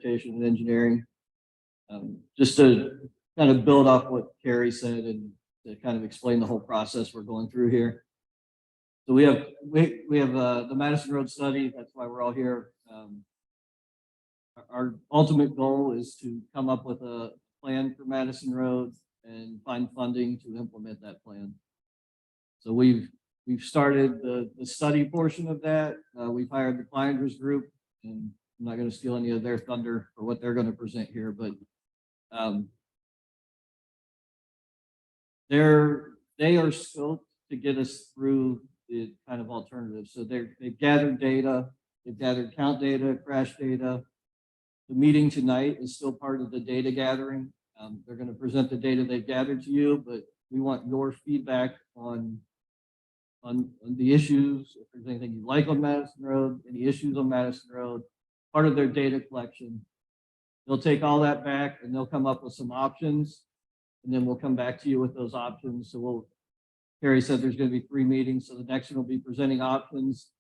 Transportation and Engineering. Just to kind of build off what Carrie said and to kind of explain the whole process we're going through here. So we have the Madison Road study. That's why we're all here. Our ultimate goal is to come up with a plan for Madison Road and find funding to implement that plan. So we've started the study portion of that. We've hired the Kleinger's group, and I'm not going to steal any of their thunder for what they're going to present here, but they are scoped to get us through the kind of alternatives. So they've gathered data, they've gathered count data, crash data. The meeting tonight is still part of the data gathering. They're going to present the data they've gathered to you, but we want your feedback on the issues. If there's anything you like on Madison Road, any issues on Madison Road, part of their data collection. They'll take all that back and they'll come up with some options, and then we'll come back to you with those options. So Carrie said there's going to be 3 meetings. So the next one will be presenting options.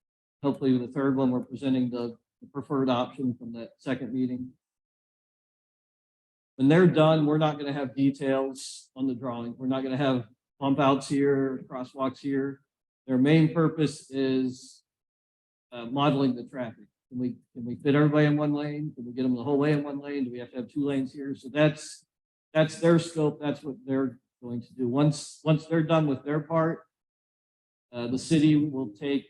Hopefully the third one, we're presenting the preferred option from that second meeting. When they're done, we're not going to have details on the drawing. We're not going to have bump outs here, crosswalks here. Their main purpose is modeling the traffic. Can we fit everybody in one lane? Can we get them the whole way in one lane? Do we have to have 2 lanes here? So that's their scope. That's what they're going to do. Once they're done with their part, the city will take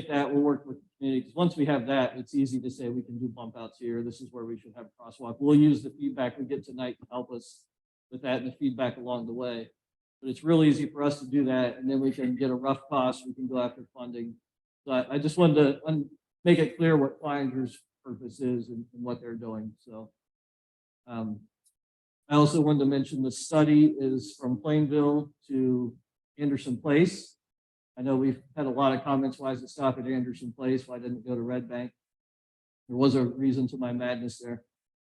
that. We'll work with the community, because once we have that, it's easy to say we can do bump outs here. This is where we should have a crosswalk. We'll use the feedback we get tonight to help us with that and the feedback along the way. But it's real easy for us to do that, and then we can get a rough cost. We can go after funding. So I just wanted to make it clear what Kleinger's purpose is and what they're doing. So I also wanted to mention the study is from Plainville to Anderson Place. I know we've had a lot of comments. Why does it stop at Anderson Place? Why didn't it go to Red Bank? There was a reason to my madness there.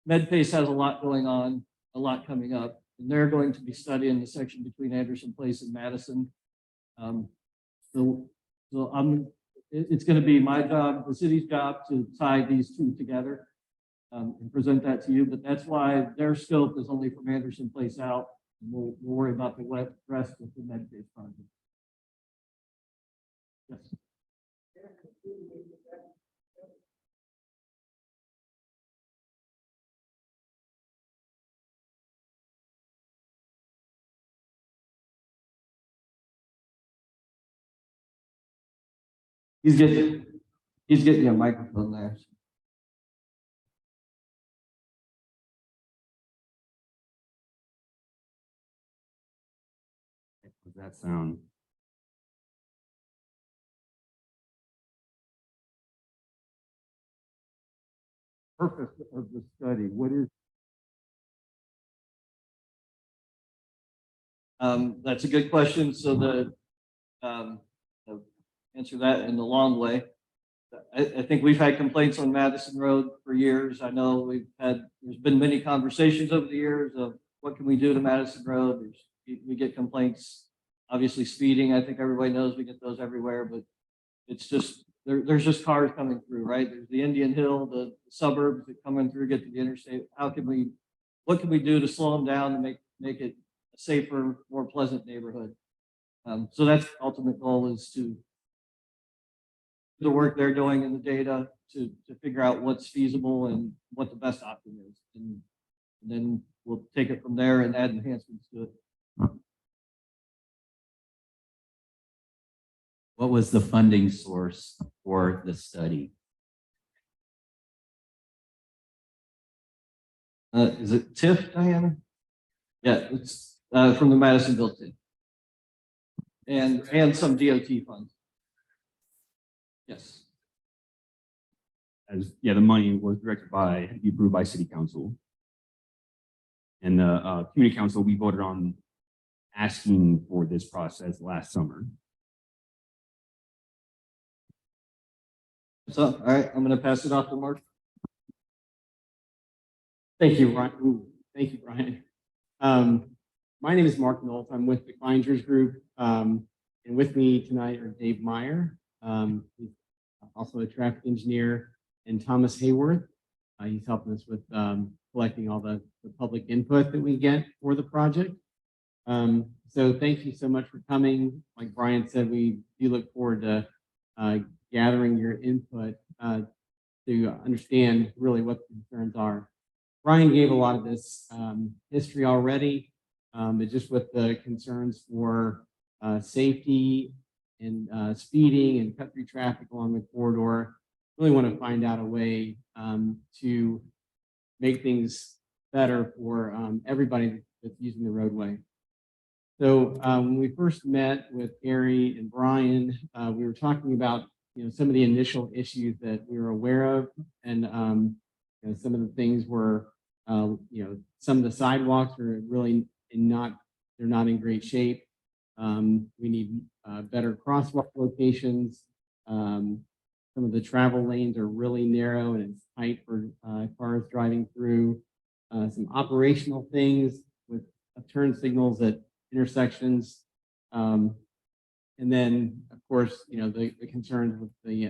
MedPace has a lot going on, a lot coming up, and they're going to be studying the section between Anderson Place and Madison. It's going to be my job, the city's job, to tie these two together and present that to you. But that's why their scope is only from Anderson Place out. And we'll worry about the rest of the MedPace project. Yes. He's getting a microphone there. Does that sound? Purpose of the study, what is? That's a good question. So answer that in the long way. I think we've had complaints on Madison Road for years. I know there's been many conversations over the years of what can we do to Madison Road. We get complaints, obviously speeding. I think everybody knows we get those everywhere, but it's just, there's just cars coming through, right? There's the Indian Hill, the suburbs that come in through, get to the interstate. What can we do to slow them down and make it a safer, more pleasant neighborhood? So that's the ultimate goal, is to the work they're doing in the data to figure out what's feasible and what the best option is. And then we'll take it from there and add enhancements to it. What was the funding source for the study? Is it TIF, Diana? Yeah, it's from the Madisonville TIF. And some DOT funds. Yes. The money was directed by, had to be approved by City Council. And the Community Council, we voted on asking for this process last summer. So, all right, I'm going to pass it off to Mark. Thank you, Ryan. Thank you, Brian. My name is Mark Nolt. I'm with the Kleinger's Group. And with me tonight are Dave Meyer, who's also a traffic engineer, and Thomas Hayworth. He's helping us with collecting all the public input that we get for the project. So thank you so much for coming. Like Brian said, we do look forward to gathering your input to understand really what the concerns are. Brian gave a lot of this history already, but just with the concerns for safety and speeding and cut through traffic along the corridor, really want to find out a way to make things better for everybody that's using the roadway. So when we first met with Gary and Brian, we were talking about some of the initial issues that we were aware of, and some of the things were some of the sidewalks are really they're not in great shape. We need better crosswalk locations. Some of the travel lanes are really narrow and it's tight for cars driving through. Some operational things with turn signals at intersections. And then, of course, the concerns with the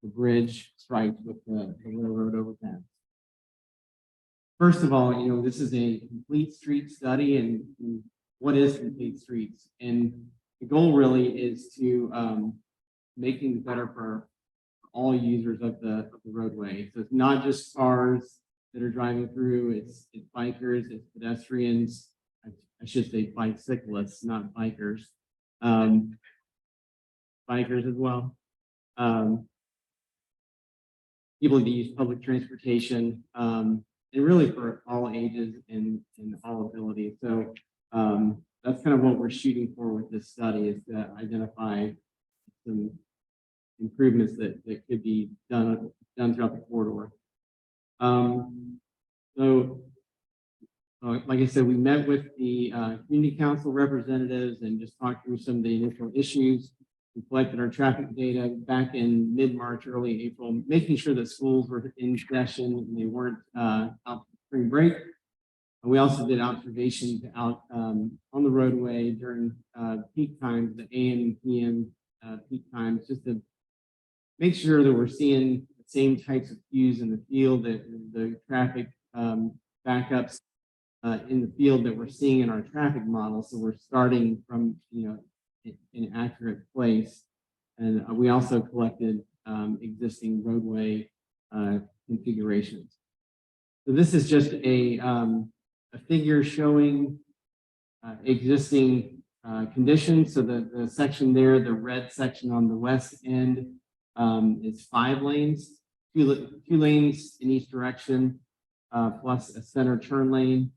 bridge stripes with the railroad overpass. First of all, this is a complete street study, and what is complete streets? And the goal really is to make things better for all users of the roadway. So it's not just cars that are driving through, it's bikers, it's pedestrians. I should say bicyclists, not bikers. Bikers as well. People that use public transportation, and really for all ages and all abilities. So that's kind of what we're shooting for with this study, is to identify some improvements that could be done throughout the corridor. Like I said, we met with the community council representatives and just talked through some of the initial issues. We collected our traffic data back in mid-March, early April, making sure that schools were in session and they weren't out for spring break. And we also did observations out on the roadway during peak times, the AM and PM peak times, just to make sure that we're seeing the same types of cues in the field, that the traffic backups in the field that we're seeing in our traffic model. So we're starting from an accurate place. And we also collected existing roadway configurations. So this is just a figure showing existing conditions. So the section there, the red section on the west end, is 5 lanes, two lanes in each direction, plus a center turn lane.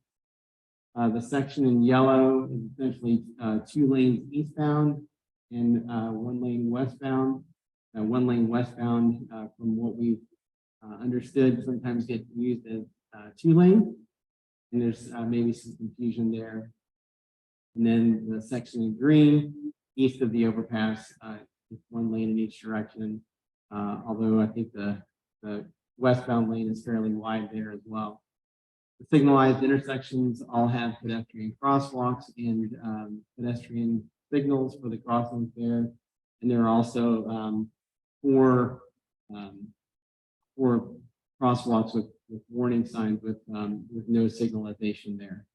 The section in yellow is essentially 2 lanes eastbound and 1 lane westbound. 1 lane westbound, from what we've understood, sometimes get used as 2 lane, and there's maybe some confusion there. And then the section in green, east of the overpass, is 1 lane in each direction. Although I think the westbound lane is fairly wide there as well. The signalized intersections all have pedestrian crosswalks and pedestrian signals for the crossings there. And there are also 4 crosswalks with warning signs with no signalization there.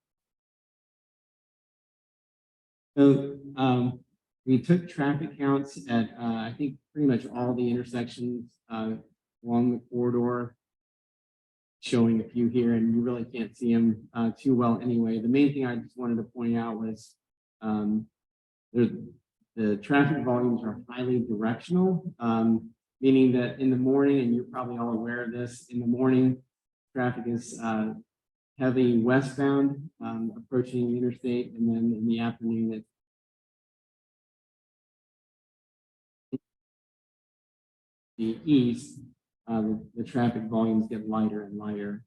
So we took traffic counts at I think pretty much all the intersections along the corridor, showing a few here, and you really can't see them too well anyway. The main thing I just wanted to point out was the traffic volumes are highly directional, meaning that in the morning, and you're probably all aware of this, in the morning, traffic is heavy westbound, approaching the interstate, and then in the afternoon, it's the east, the traffic volumes get lighter and lighter.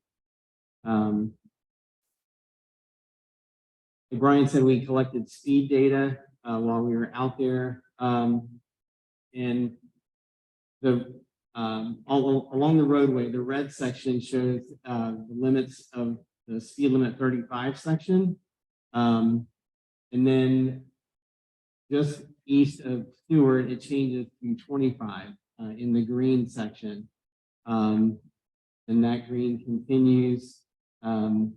Brian said we collected speed data while we were out there, and along the roadway, the red section shows the limits of the speed limit 35 section, and then just east of Stewart, it changes to 25 in the green section. and that green continues until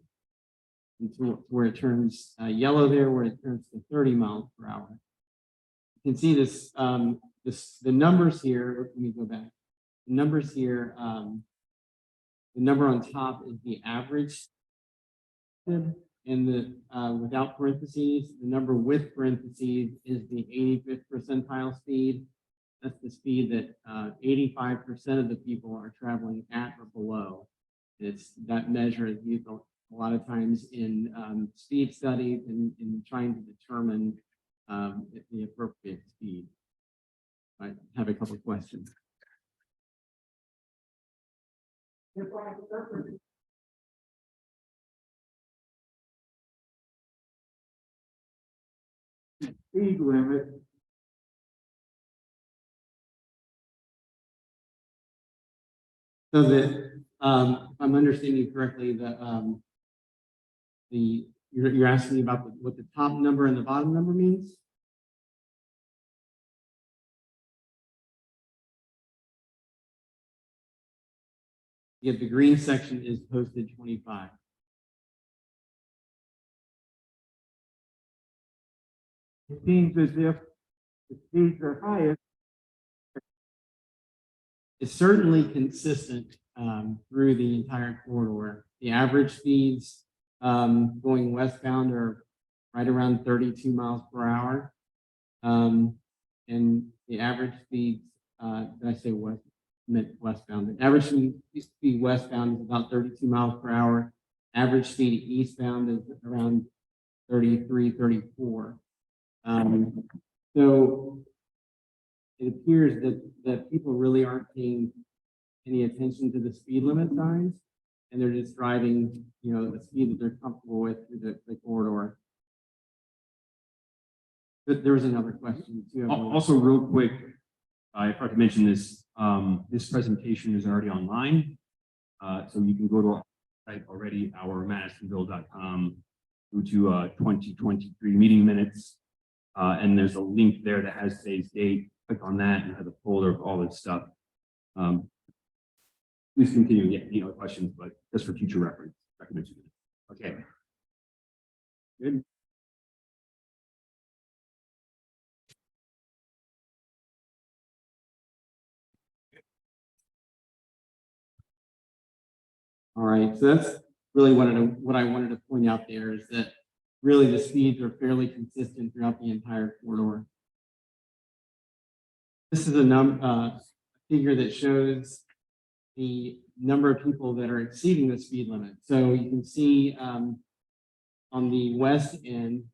where it turns yellow there, where it turns to 30 miles per hour. You can see this, the numbers here. Let me go back. The numbers here, the number on top is the average, and the without parentheses, the number with parentheses is the 85th percentile speed. That's the speed that 85% of the people are traveling at or below. It's that measure is used a lot of times in speed studies and in trying to determine the appropriate speed. I have a couple of questions. Speed limit. So that I'm understanding correctly, you're asking about what the top number and the bottom number means? Yeah, the green section is posted 25. It seems as if the speeds are highest. It's certainly consistent through the entire corridor. The average speeds going westbound are right around 32 miles per hour. And the average speeds, did I say west? Meant westbound. The average speed westbound is about 32 miles per hour. Average speed eastbound is around 33, 34. So it appears that people really aren't paying any attention to the speed limit signs, and they're just driving, the speed that they're comfortable with through the corridor. But there was another question too. Also, real quick, I forgot to mention this. This presentation is already online, so you can go to our site already, our madisonville.com, go to 2023 meeting minutes, and there's a link there that has today's date. Click on that and have a folder of all this stuff. Please continue. Yeah, any other questions, but just for future reference, recommend you. Okay. Good. All right, so that's really what I wanted to point out there is that really the speeds are fairly consistent throughout the entire corridor. This is a figure that shows the number of people that are exceeding the speed limit. So you can see on the west end,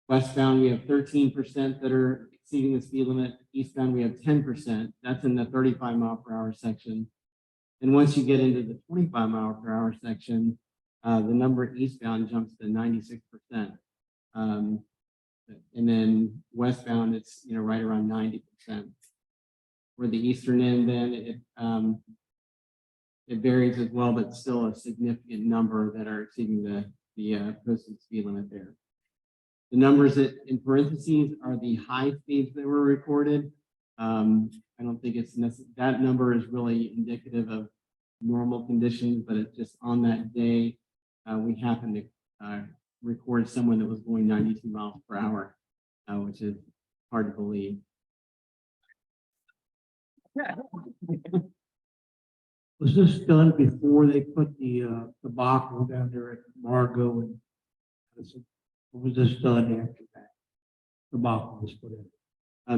westbound, we have 13% that are exceeding the speed limit. Eastbound, we have 10%. That's in the 35 mile per hour section. And once you get into the 25 mile per hour section, the number eastbound jumps to 96%. And then westbound, it's right around 90%. For the eastern end, then it varies as well, but still a significant number that are exceeding the posted speed limit there. The numbers that in parentheses are the high speeds that were recorded. I don't think it's necessary. That number is really indicative of normal conditions, but it's just on that day we happened to record someone that was going 92 miles per hour, which is hard to believe. Was this done before they put the debacle down there at Margot and Madison? Or was this done after that? Debacle was put in.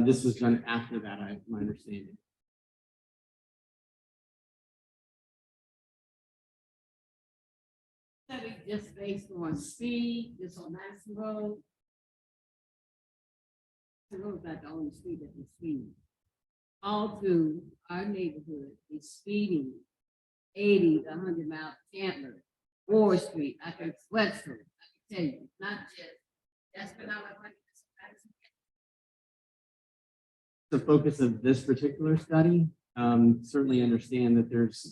This was done after that, my understanding. Study just based on speed, just on Madison Road. The road's not the only street that is speeding. All through our neighborhood is speeding 80 to 100 miles. Chandler, Ward Street, I can Westfield, I can tell you, not just, that's been our money. The focus of this particular study, certainly understand that there's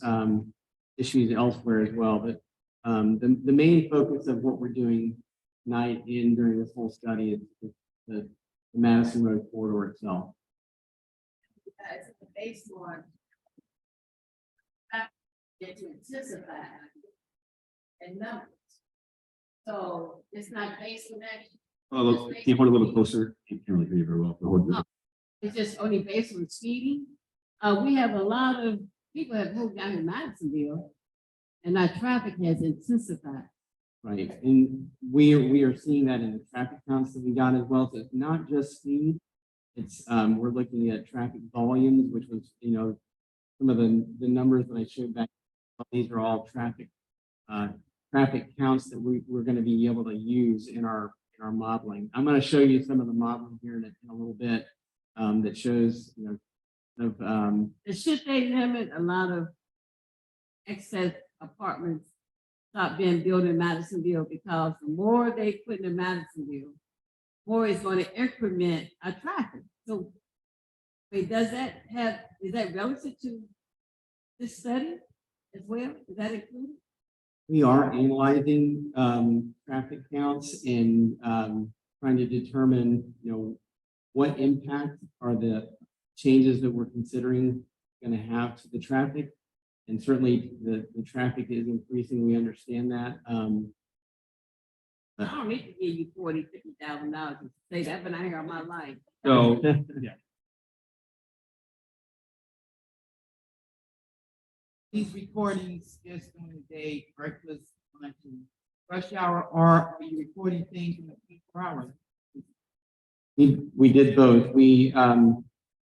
issues elsewhere as well, but the main focus of what we're doing tonight and during this whole study is the Madison Road corridor itself. It's based on and to intensify and numbers. So it's not based on that. Oh, can you hold it a little bit closer? Can't really hear you very well. It's just only based on speeding. We have a lot of people have moved down to Madisonville, and our traffic has intensified. Right, and we are seeing that in the traffic counts that we got as well. So it's not just speed. It's, we're looking at traffic volumes, which was, some of the numbers that I showed back. These are all traffic counts that we're going to be able to use in our modeling. I'm going to show you some of the modeling here in a little bit, that shows, Should they limit a lot of excess apartments stop being built in Madisonville, because the more they put in Madisonville, more it's going to increment our traffic. So, wait, is that relative to this study as well? Is that included? we are analyzing traffic counts and trying to determine, what impact are the changes that we're considering going to have to the traffic. And certainly the traffic is increasing. We understand that. I don't need to give you $40,000-$50,000 to say that, but I hear all my life. So, These recordings just during the day, breakfast, lunch, and rush hour, or are you recording things in the peak hours? We did both. The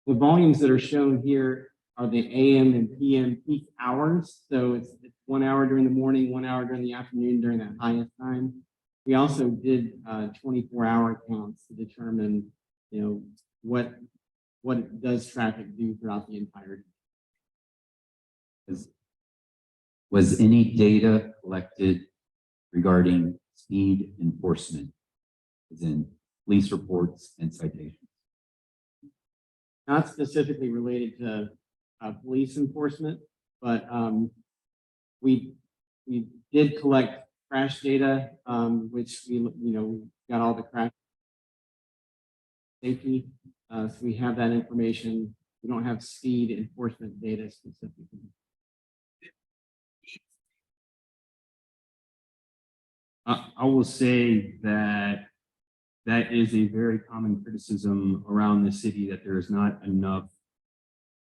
volumes that are shown here are the AM and PM peak hours. So it's 1 hour during the morning, 1 hour during the afternoon during that highest time. We also did 24-hour counts to determine, what does traffic do throughout the entire day. Was any data collected regarding speed enforcement, as in police reports and citations? Not specifically related to police enforcement, but we did collect crash data, which we got all the crash safety. So we have that information. We don't have speed enforcement data specifically. I will say that is a very common criticism around the city, that there is not enough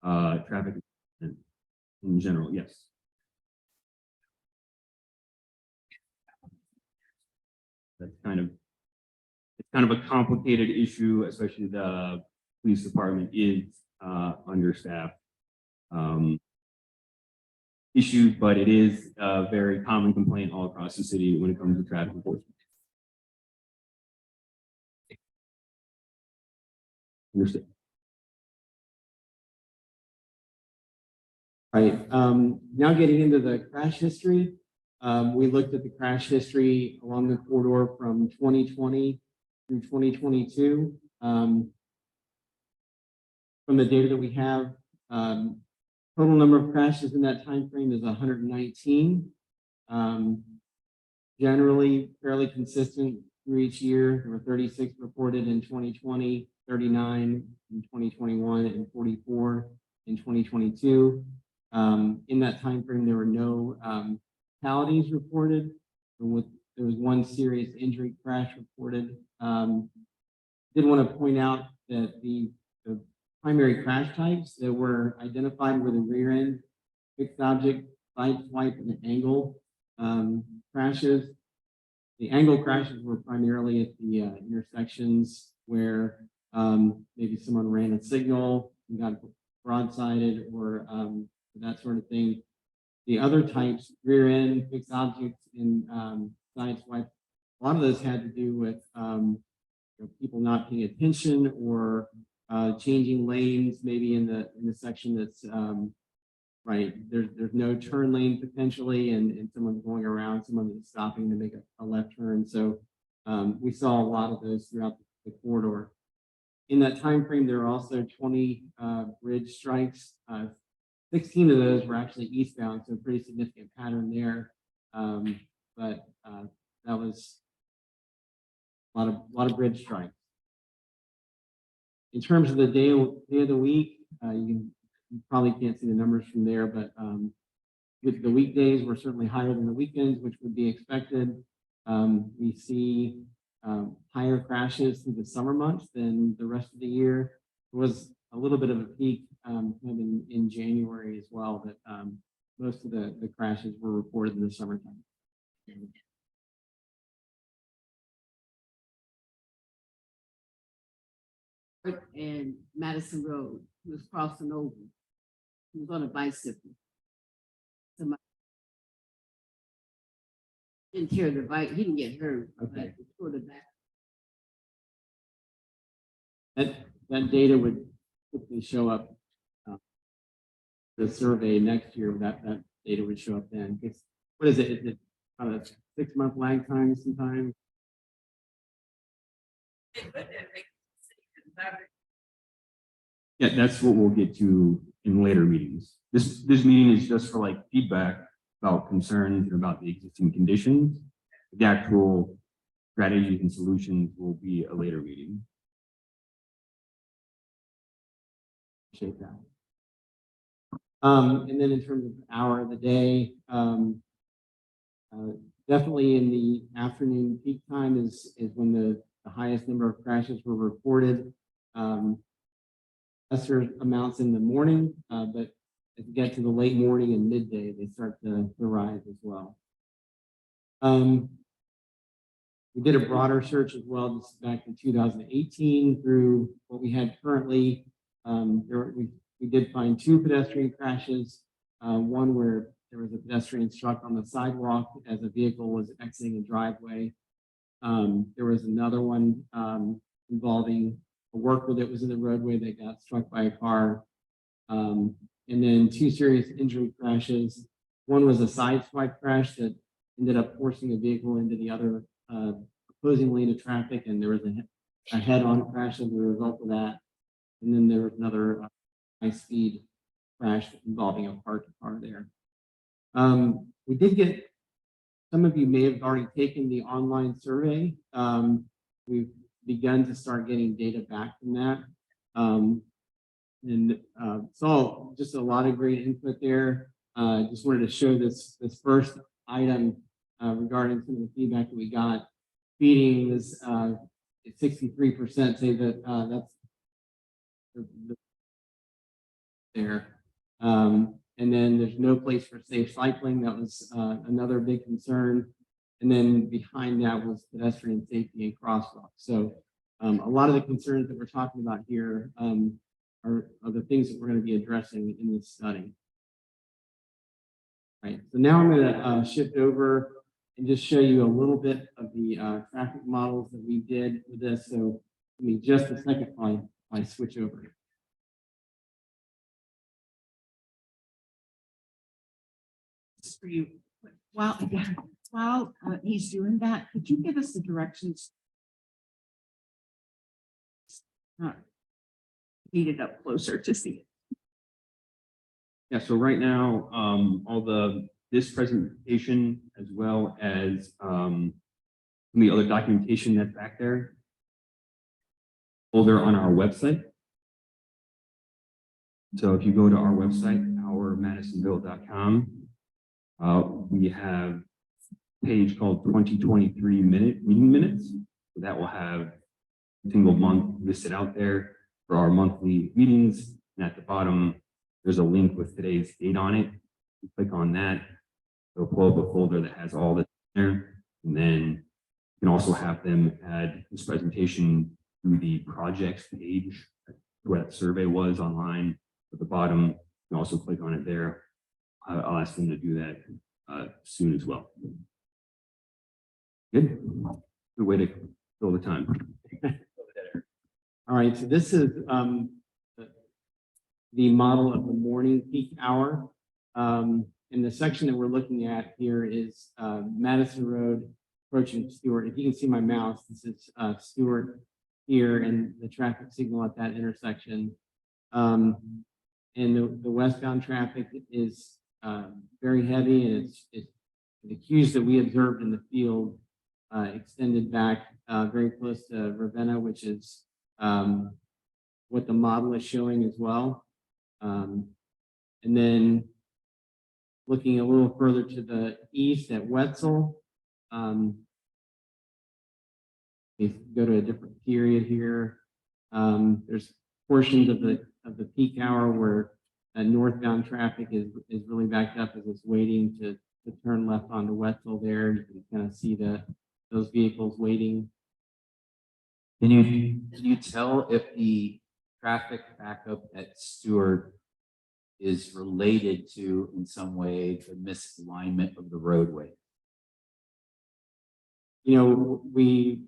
traffic in general. Yes. That's it's kind of a complicated issue, especially the police department is understaffed issue, but it is a very common complaint all across the city when it comes to traffic enforcement. Understood. Right. Now getting into the crash history, we looked at the crash history along the corridor from 2020 through 2022. From the data that we have, total number of crashes in that time frame is 119. Generally fairly consistent through each year. There were 36 reported in 2020, 39 in 2021, and 44 in 2022. In that time frame, there were no fatalities reported. There was one serious injury crash reported. Did want to point out that the primary crash types that were identified were the rear end, fixed object, side swipe, and angle crashes. The angle crashes were primarily at the intersections where maybe someone ran a signal and got broadsided, or that sort of thing. The other types, rear end, fixed objects, and side swipe, a lot of those had to do with people not paying attention, or changing lanes, maybe in the section that's right. There's no turn lane potentially, and someone's going around, someone is stopping to make a left turn. So we saw a lot of those throughout the corridor. In that time frame, there were also 20 bridge strikes. 16 of those were actually eastbound, so a pretty significant pattern there. But that was a lot of bridge strikes. In terms of the day of the week, you probably can't see the numbers from there, but with the weekdays were certainly higher than the weekends, which would be expected. We see higher crashes through the summer months than the rest of the year. There was a little bit of a peak kind of in January as well, but most of the crashes were reported in the summertime. And Madison Road, he was crossing over. He was on a bicycle. Somebody didn't tear the bike, he didn't get hurt. Okay. But he tore the back. That data would quickly show up. The survey next year, that data would show up then. What is it? Is it on a 6-month lag time sometimes? Yeah, that's what we'll get to in later meetings. This meeting is just for like feedback about concerns and about the existing conditions. The actual strategies and solutions will be a later meeting. Appreciate that. And then in terms of hour of the day, definitely in the afternoon peak time is when the highest number of crashes were reported. Lesser amounts in the morning, but as you get to the late morning and midday, they start to rise as well. We did a broader search as well, this is back in 2018 through what we had currently. We did find 2 pedestrian crashes, one where there was a pedestrian struck on the sidewalk as a vehicle was exiting a driveway. There was another one involving a worker that was in the roadway that got struck by a car. And then 2 serious injury crashes. One was a side swipe crash that ended up forcing a vehicle into the other opposing lane of traffic, and there was a head-on crash as a result of that. And then there was another high-speed crash involving a parked car there. We did get, some of you may have already taken the online survey. We've begun to start getting data back from that. So just a lot of great input there. Just wanted to show this first item regarding some of the feedback that we got. Feeding is 63% say that that's there. And then there's no place for safe cycling. That was another big concern. And then behind that was pedestrian safety and crosswalks. So a lot of the concerns that we're talking about here are the things that we're going to be addressing in this study. Right. So now I'm going to shift over and just show you a little bit of the traffic models that we did with this. So give me just a second while I switch over. For you, while he's doing that, could you give us the directions? Beat it up closer to see it. Yeah, so right now, this presentation as well as the other documentation that's back there, folder on our website. So if you go to our website, ourmadisonville.com, we have a page called 2023 meeting minutes. So that will have a single month listed out there for our monthly meetings. And at the bottom, there's a link with today's date on it. You click on that, it'll pull up a folder that has all this there. And then you can also have them add this presentation to the projects page where that survey was online. At the bottom, you can also click on it there. I'll ask them to do that soon as well. Good. Good way to fill the time. All right, so this is the model of the morning peak hour. And the section that we're looking at here is Madison Road approaching Stewart. If you can see my mouse, this is Stewart here and the traffic signal at that intersection. And the westbound traffic is very heavy, and it's the cues that we observed in the field extended back very close to Ravenna, which is what the model is showing as well. And then looking a little further to the east at Wetzel. If you go to a different period here, there's portions of the peak hour where northbound traffic is really backed up as it's waiting to turn left onto Wetzel there. You can kind of see those vehicles waiting. Can you tell if the traffic backup at Stewart is related to, in some way, the misalignment of the roadway? You know, we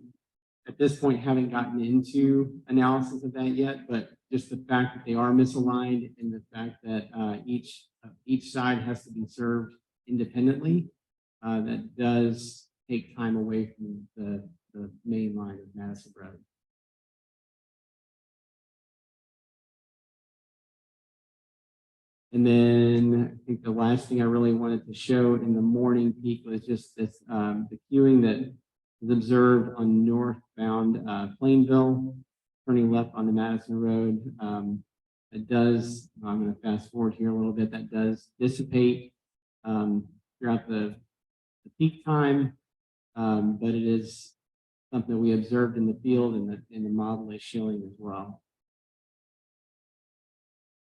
at this point haven't gotten into analysis of that yet, but just the fact that they are misaligned and the fact that each side has to be served independently, that does take time away from the main line of Madison Road. And then I think the last thing I really wanted to show in the morning peak was just this, the queuing that was observed on northbound Plainville, turning left onto Madison Road. It does, I'm going to fast forward here a little bit, that does dissipate throughout the peak time, but it is something that we observed in the field and the model is showing as well.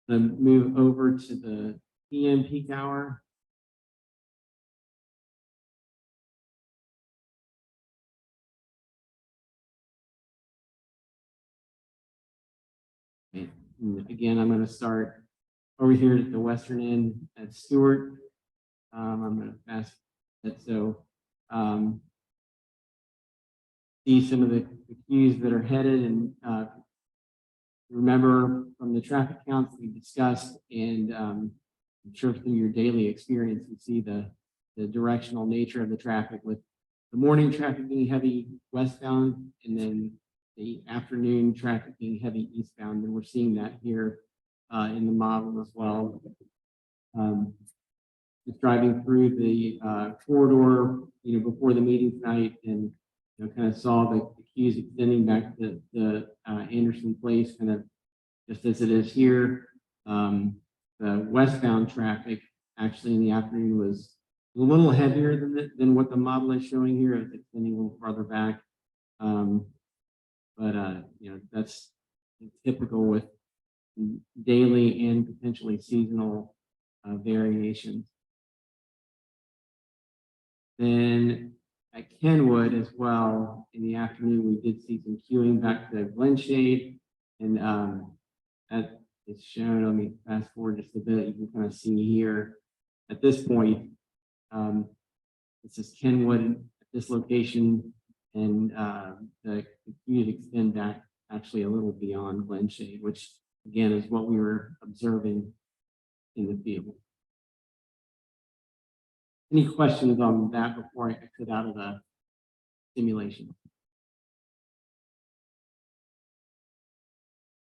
Then move over to the PM peak hour. And again, I'm going to start over here at the western end at Stewart. I'm going to fast it so see some of the queues that are headed, and remember from the traffic counts that we discussed, and I'm sure through your daily experience, you see the directional nature of the traffic, with the morning traffic being heavy westbound, and then the afternoon traffic being heavy eastbound, and we're seeing that here in the model as well. Just driving through the corridor, before the meeting tonight, and kind of saw the queues extending back to the Anderson Place, kind of just as it is here. The westbound traffic actually in the afternoon was a little heavier than what the model is showing here. It's extending a little farther back. That's typical with daily and potentially seasonal variations. Then at Kenwood as well, in the afternoon, we did see some queuing back to Glenshade, and that is shown. Let me fast forward just a bit. You can kind of see here at this point, this is Kenwood at this location, and the queues extend back actually a little beyond Glenshade, which again is what we were observing in the field. Any questions on that before I exit out of the simulation?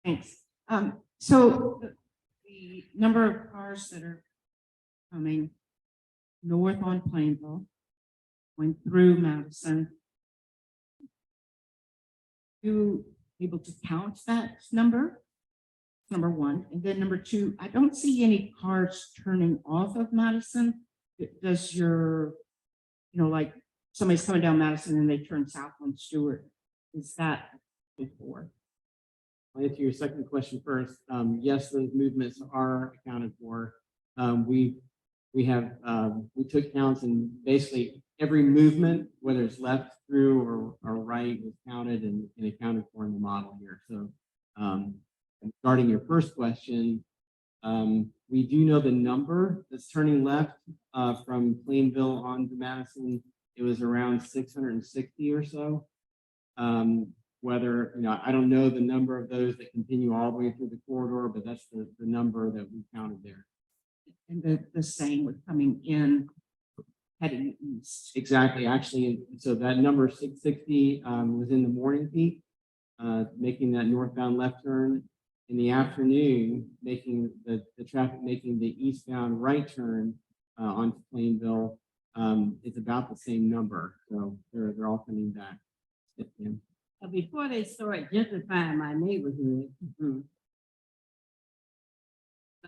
Thanks. So the number of cars that are coming north on Plainville, going through Madison, you able to count that number? Number one. And then number two, I don't see any cars turning off of Madison. Does your, like somebody's coming down Madison and they turn south on Stewart, is that before? I'll answer your second question first. Yes, those movements are accounted for. We took counts, and basically every movement, whether it's left through or right, was counted and accounted for in the model here. So regarding your first question, we do know the number that's turning left from Plainville on to Madison. It was around 660 or so. Whether, I don't know the number of those that continue all the way through the corridor, but that's the number that we counted there. And the same with coming in, heading east. Exactly. Actually, so that number 660 was in the morning peak, making that northbound left turn. In the afternoon, making the traffic making the eastbound right turn onto Plainville is about the same number. So they're all coming back. Before they start gentrifying my neighborhood,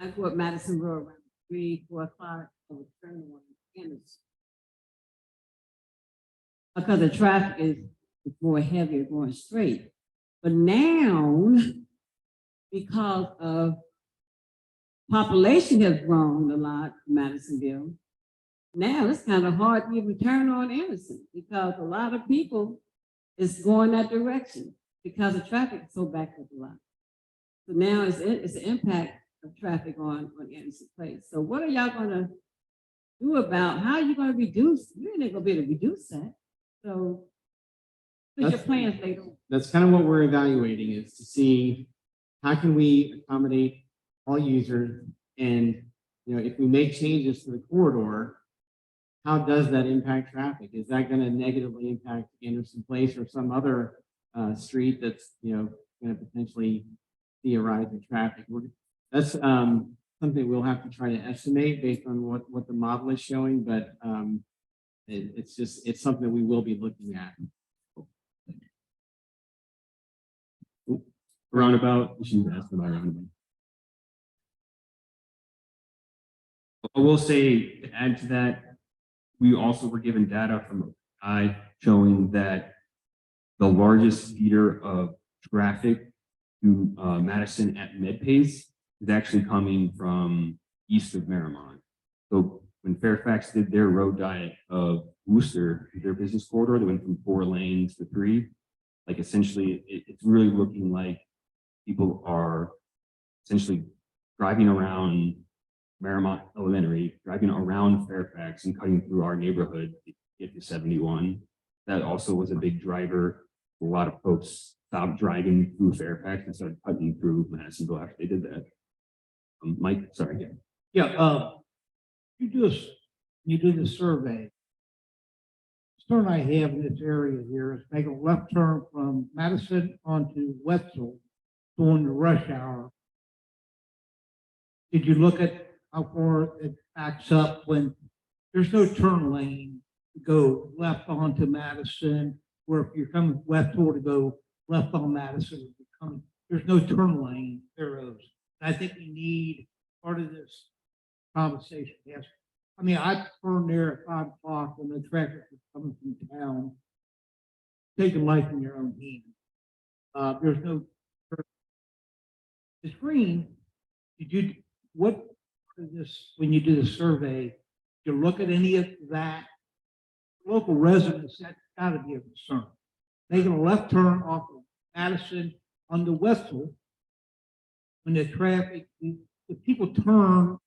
I grew up Madison Road, 3, 4 o'clock, I would turn on Anderson. Because the traffic is more heavier going straight. But now, because of population has grown a lot in Madisonville, now it's kind of hard to even turn on Anderson because a lot of people is going that direction because the traffic is so backed up a lot. So now it's an impact of traffic on Anderson Place. So what are y'all gonna do about, how are you gonna reduce, you ain't gonna be able to reduce that. So what's your plans later on? That's kind of what we're evaluating, is to see how can we accommodate all users, and, you know, if we make changes to the corridor, how does that impact traffic? Is that going to negatively impact Anderson Place or some other street that's, you know, going to potentially see a rise in traffic? That's something we'll have to try to estimate based on what the model is showing, but it's something we will be looking at. Roundabout, you should ask about roundabout. I will say, to add to that, we also were given data from I showing that the largest feeder of traffic to Madison at MedPace is actually coming from east of Merrimont. So when Fairfax did their road diet of Worcester, their business corridor, they went from 4 lanes to 3. Like essentially, it's really looking like people are essentially driving around Merrimont Elementary, driving around Fairfax and cutting through our neighborhood to get to 71. That also was a big driver. A lot of folks stopped driving through Fairfax and started cutting through Madisonville after they did that. Mike, sorry. Yeah, you do the survey. Concern I have in this area here is make a left turn from Madison onto Wetzel during the rush hour. Did you look at how far it backs up when there's no turn lane to go left onto Madison, or if you're coming Wetzel to go left on Madison, there's no turn lane arrows. And I think we need part of this conversation. Yes. I mean, I turned there at 5 o'clock when the traffic was coming from town, taking life in your own hands. There's no, the screen, what is this, when you do the survey, you look at any of that, local residents, that's gotta be a concern. Making a left turn off of Madison on the Wetzel, when the traffic, the people turn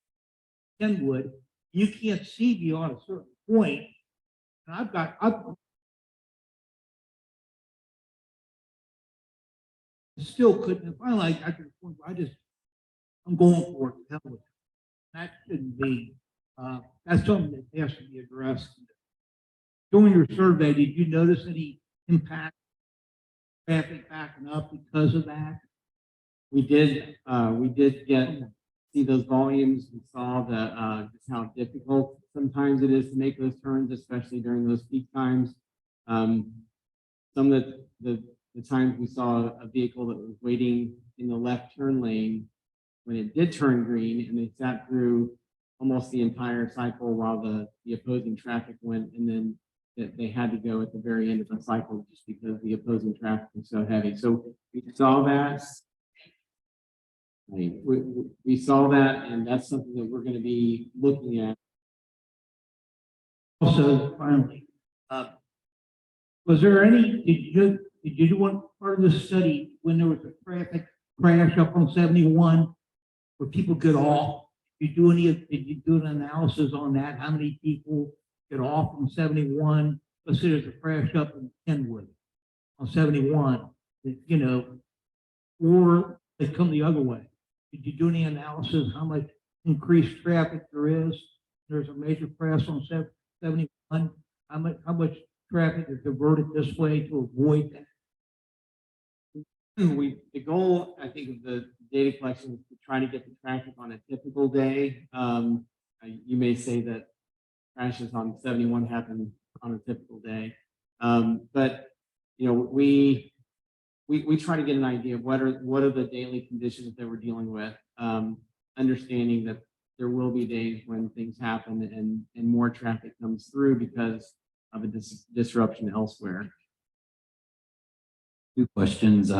Kenwood, you can't see beyond a certain point. And I've still couldn't, finally, I could, I'm going for it. Hell with it. That shouldn't be, that's something that has to be addressed. During your survey, did you notice any impact traffic backing up because of that? We did see those volumes. We saw just how difficult sometimes it is to make those turns, especially during those peak times. Some of the times we saw a vehicle that was waiting in the left turn lane when it did turn green, and they sat through almost the entire cycle while the opposing traffic went, and then they had to go at the very end of the cycle just because the opposing traffic was so heavy. So we saw that. We saw that, and that's something that we're going to be looking at. Also, finally, was there any, did you do one part of the study when there was a traffic crash up on 71 where people get off? Did you do an analysis on that? How many people get off from 71? Let's say there's a crash up in Kenwood on 71, you know, or they come the other way. Did you do any analysis how much increased traffic there is? There's a major crash on 71. How much traffic is diverted this way to avoid that? The goal, I think, of the data collection is to try to get the traffic on a typical day. You may say that crashes on 71 happen on a typical day, but you know, we try to get an idea of what are the daily conditions that we're dealing with, understanding that there will be days when things happen and more traffic comes through because of a disruption elsewhere. Two questions.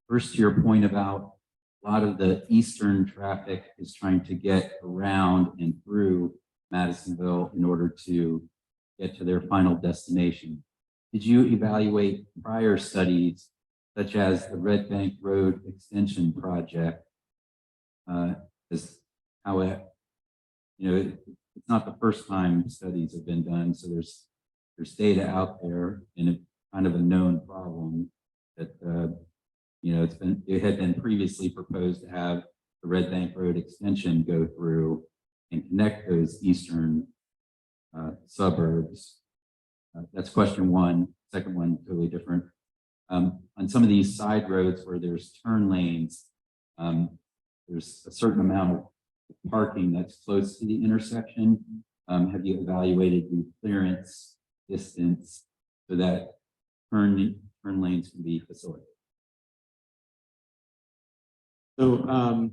First, to your point about a lot of the eastern traffic is trying to get around and through Madisonville in order to get to their final destination. Did you evaluate prior studies such as the Red Bank Road Extension Project? As how it, it's not the first time studies have been done, so there's data out there and it's kind of a known problem that it had been previously proposed to have the Red Bank Road extension go through and connect those eastern suburbs. That's question one. Second one, totally different. On some of these side roads where there's turn lanes, there's a certain amount of parking that's close to the intersection. Have you evaluated the clearance distance so that turn lanes can be facilitated? So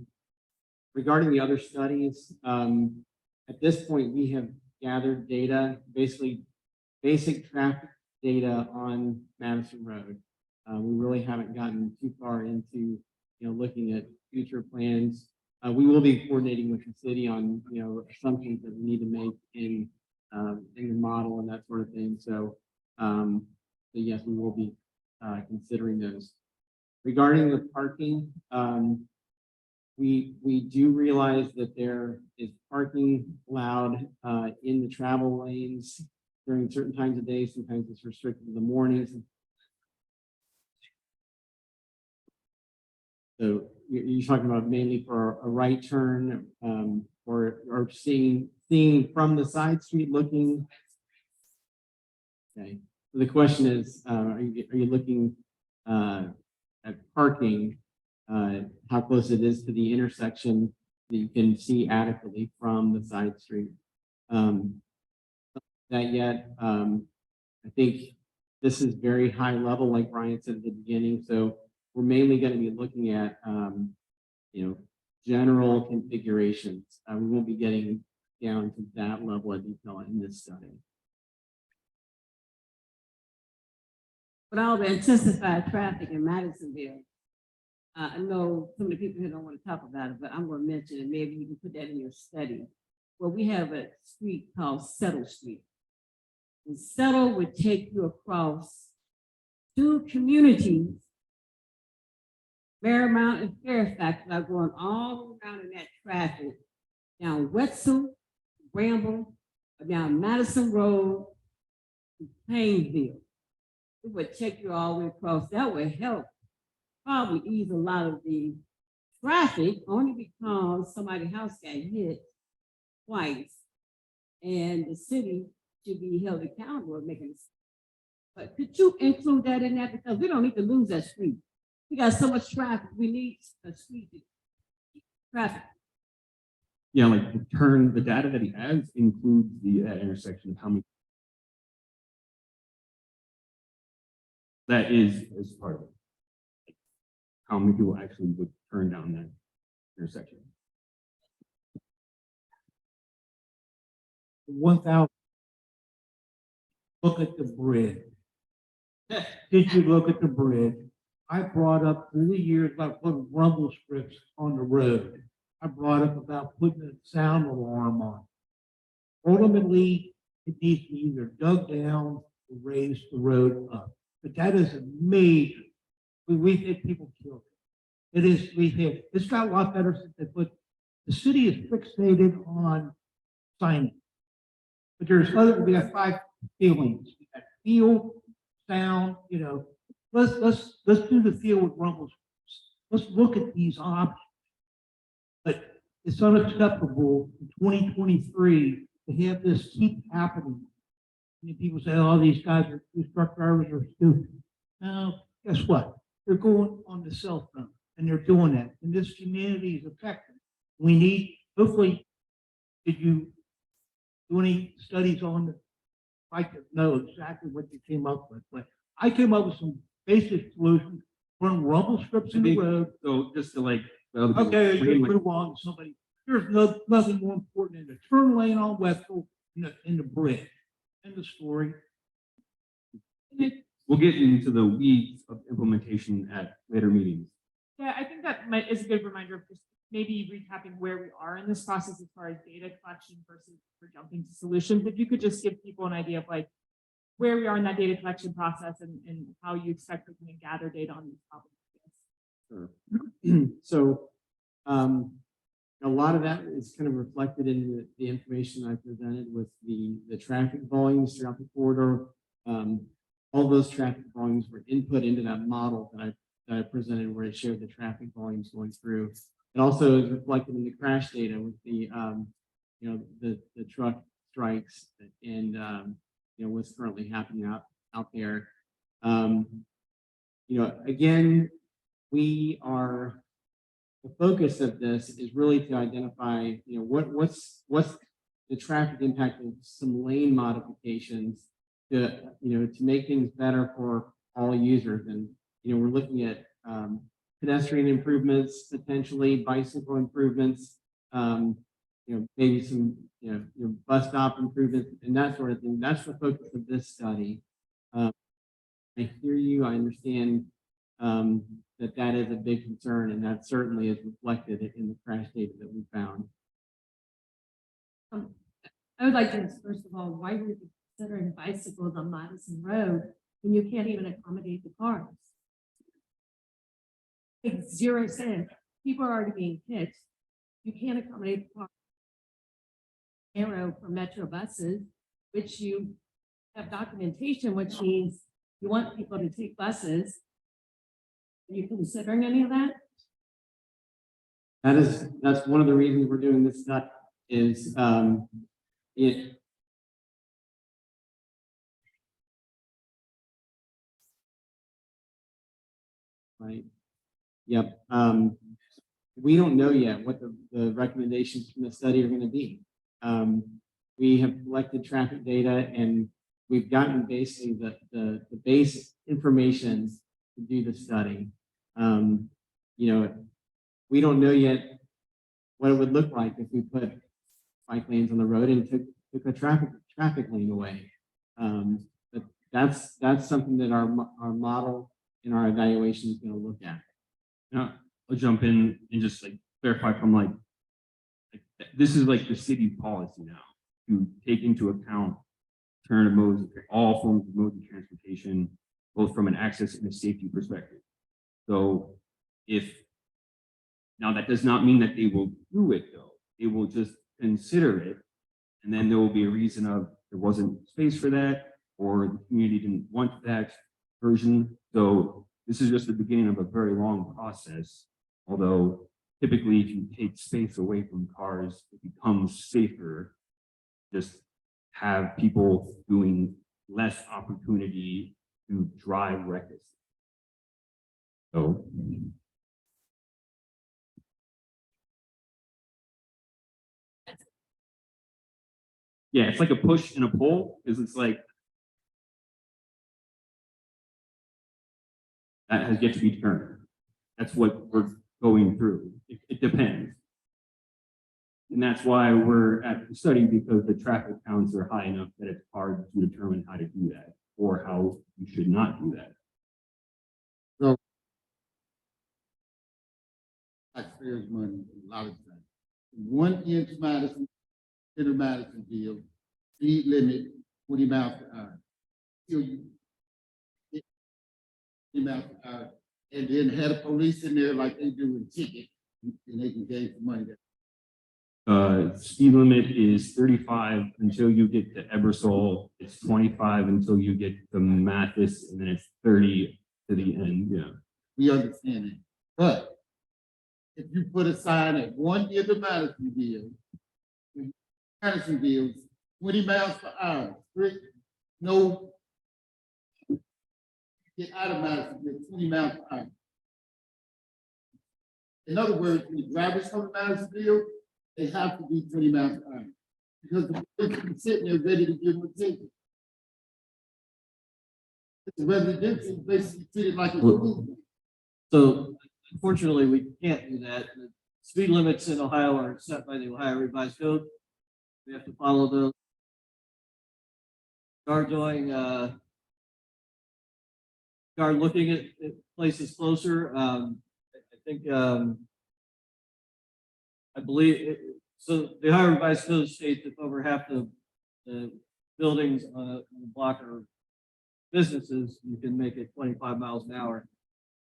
regarding the other studies, at this point, we have gathered data, basically basic traffic data on Madison Road. We really haven't gotten too far into, looking at future plans. We will be coordinating with the city on, assumptions that we need to make in the model and that sort of thing. So yes, we will be considering those. Regarding the parking, we do realize that there is parking allowed in the travel lanes during certain times of day. Sometimes it's restricted to the mornings. So you're talking about mainly for a right turn, or seeing from the side street looking. Okay. So the question is, are you looking at parking? How close it is to the intersection that you can see adequately from the side street? That yet, I think this is very high level, like Brian said at the beginning. So we're mainly going to be looking at, general configurations. We won't be getting down to that level of detail in this study. But all the anticipated traffic in Madisonville, I know some of the people here don't want to talk about it, but I'm going to mention it. Maybe you can put that in your study. Well, we have a street called Settle Street. And Settle would take you across two communities, Marymount and Fairfax, that are going all around in that traffic, down Wetzel, Bramble, down Madison Road, to Plainsville. It would take you all the way across. That would help probably ease a lot of the traffic, only because somebody's house got hit twice, and the city should be held accountable for making this. But could you include that in that? Because we don't need to lose that street. We got so much traffic. We need a street to keep traffic. Yeah, like the data that he has includes the intersection of how many. That is as part of it. How many people actually would turn down that intersection? 1,000. Look at the bridge. Did you look at the bridge? I brought up through the years about putting rumble strips on the road. I brought up about putting a sound alarm on. Ultimately, it needs to be either dug down or raise the road up. But that is a major. We've had people killed. It is, it's got a lot better since they put, the city is fixated on signage. But we have 5 feelings. We got feel, sound, let's do the feel with rumbles. Let's look at these options. But it's unacceptable in 2023 to have this keep happening. And people say, oh, these truck drivers are stupid. Now, guess what? They're going on the cell phone and they're doing that. And this community is affected. We need, hopefully, did you do any studies on it? I could know exactly what you came up with, but I came up with some basic solutions, putting rumble strips in the road. So just to like, Okay, you move on to somebody. There's nothing more important than the turn lane on Westville and the bridge. End of story. We'll get into the weeds of implementation at later meetings. Yeah, I think that is a good reminder of just maybe recapping where we are in this process as far as data collection versus we're jumping to solutions. If you could just give people an idea of like where we are in that data collection process and how you expect to kind of gather data on these problems. So, a lot of that is kind of reflected in the information I presented with the traffic volumes throughout the corridor. All those traffic volumes were input into that model that I presented where it showed the traffic volumes going through. It also is reflected in the crash data with the, the truck strikes and, what's currently happening out there. Again, the focus of this is really to identify, what's the traffic impact of some lane modifications to make things better for all users. And, we're looking at pedestrian improvements, potentially bicycle improvements, maybe some, bus stop improvements and that sort of thing. That's the focus of this study. I hear you, I understand that is a big concern, and that certainly is reflected in the crash data that we found. I would like to ask, first of all, why were you considering bicycles on Madison Road when you can't even accommodate the cars? Makes zero sense. People are already being hit. You can't accommodate the car. Arrow for Metro buses, which you have documentation, which means you want people to take buses. Are you considering any of that? That's one of the reasons we're doing this study is right. Yep. We don't know yet what the recommendations from the study are going to be. We have collected traffic data and we've gotten basically the base information to do the study. We don't know yet what it would look like if we put bike lanes on the road and took a traffic lane away. But that's something that our model and our evaluation is going to look at. Now, I'll jump in and just clarify from this is the city policy now to take into account alternative modes, all forms of modes of transportation, both from an access and a safety perspective. So now that does not mean that they will do it though. They will just consider it. And then there will be a reason of there wasn't space for that or the community didn't want that version. So this is just the beginning of a very long process. Although typically if you take space away from cars, it becomes safer. Just have people doing less opportunity to drive recklessly. So yeah, it's like a push and a pull because it's that has yet to be determined. That's what we're going through. It depends. And that's why we're at the study, because the traffic counts are high enough that it's hard to determine how to do that or how you should not do that. Taxpayers' money a lot of times. 1 inch Madison, center Madisonville, speed limit 20 miles per hour. Still you 20 miles per hour, and then had a police in there like they do in ticket, and they can gain some money. Speed limit is 35 until you get to Ebersol. It's 25 until you get to Mathis, and then it's 30 to the end. Yeah, We understand it, but if you put a sign at 1 end of Madisonville, 20 miles per hour, strict, no, get out of Madisonville, 20 miles per hour. In other words, when the drivers come to Madisonville, they have to be 20 miles per hour because the police is sitting there ready to give them a ticket. The residential basically treated like a school. So unfortunately, we can't do that. The speed limits in Ohio are set by the Ohio Revised Code. We have to follow those. Start doing, start looking at places closer. I think, I believe, so the Ohio Revised Code states if over half the buildings on a block are businesses, you can make it 25 miles an hour.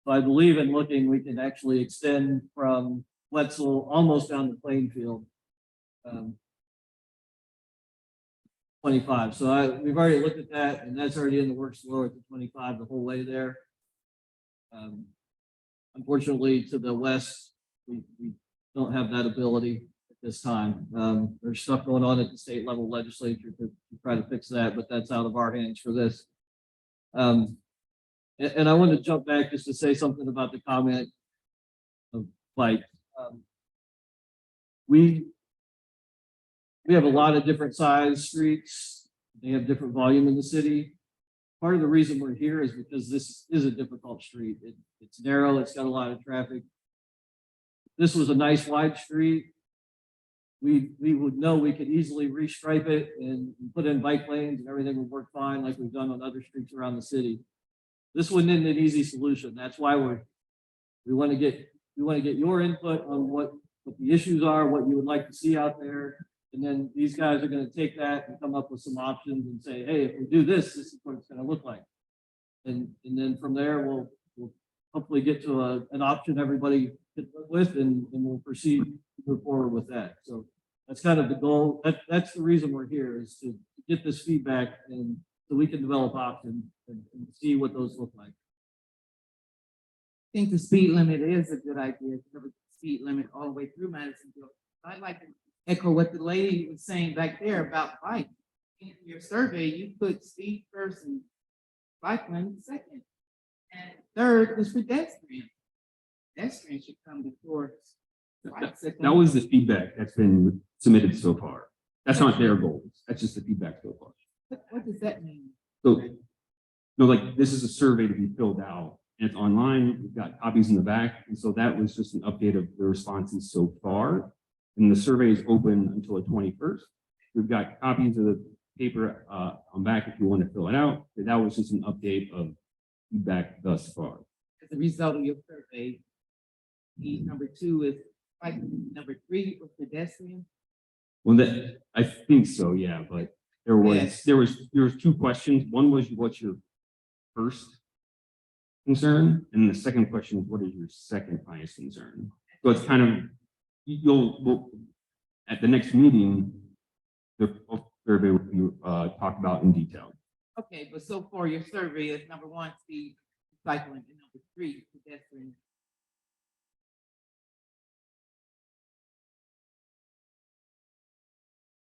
So I believe in looking, we can actually extend from Wetzel almost down to Plainfield. 25. So we've already looked at that, and that's already in the works to lower it to 25 the whole way there. Unfortunately, to the west, we don't have that ability at this time. There's stuff going on at the state level legislature to try to fix that, but that's out of our hands for this. And I want to jump back just to say something about the comment of bike. We have a lot of different size streets. They have different volume in the city. Part of the reason we're here is because this is a difficult street. It's narrow, it's got a lot of traffic. This was a nice wide street. We would know we could easily restripe it and put in bike lanes and everything would work fine like we've done on other streets around the city. This one isn't an easy solution. That's why we want to get your input on what the issues are, what you would like to see out there. And then these guys are going to take that and come up with some options and say, hey, if we do this, this is what it's going to look like. And then from there, we'll hopefully get to an option everybody can live with, and we'll proceed to move forward with that. So that's kind of the goal. That's the reason we're here, is to get this feedback and so we can develop options and see what those look like. I think the speed limit is a good idea, to have a speed limit all the way through Madisonville. I'd like to echo what the lady was saying back there about bike. In your survey, you put speed first and bike lane second. And third was pedestrian. Pedestrian should come before bicycle. That was the feedback that's been submitted so far. That's not their goals. That's just the feedback so far. What does that mean? So, no, like, this is a survey to be filled out, and it's online. We've got copies in the back, and so that was just an update of the responses so far. And the survey is open until the 21st. We've got copies of the paper on back if you want to fill it out. But that was just an update of feedback thus far. As a result of your survey, number 2 is bike, number 3 was pedestrian. Well, that, I think so, yeah, but there was 2 questions. One was, what's your first concern? And the second question is, what is your second highest concern? So it's kind of, we'll at the next meeting, the survey will be talked about in detail. Okay, but so far your survey is number 1, speed cycling, and number 3, pedestrian.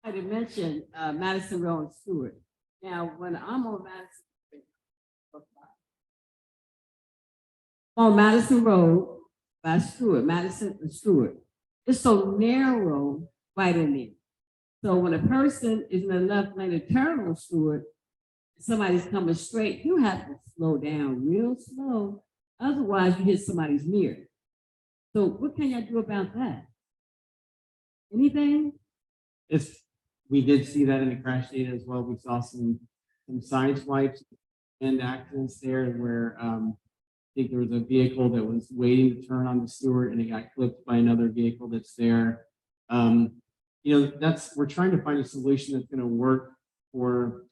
I did mention Madison Road and Stewart. Now, when I'm on Madison Road by Stewart, Madison and Stewart, it's so narrow right in there. So when a person is in a left lane to turn on Stewart, somebody's coming straight, you have to slow down real slow. Otherwise, you hit somebody's mirror. So what can y'all do about that? Anything? We did see that in the crash data as well. We saw some side swipes and accidents there where I think there was a vehicle that was waiting to turn on the Stewart and it got clipped by another vehicle that's there. We're trying to find a solution that's going to work for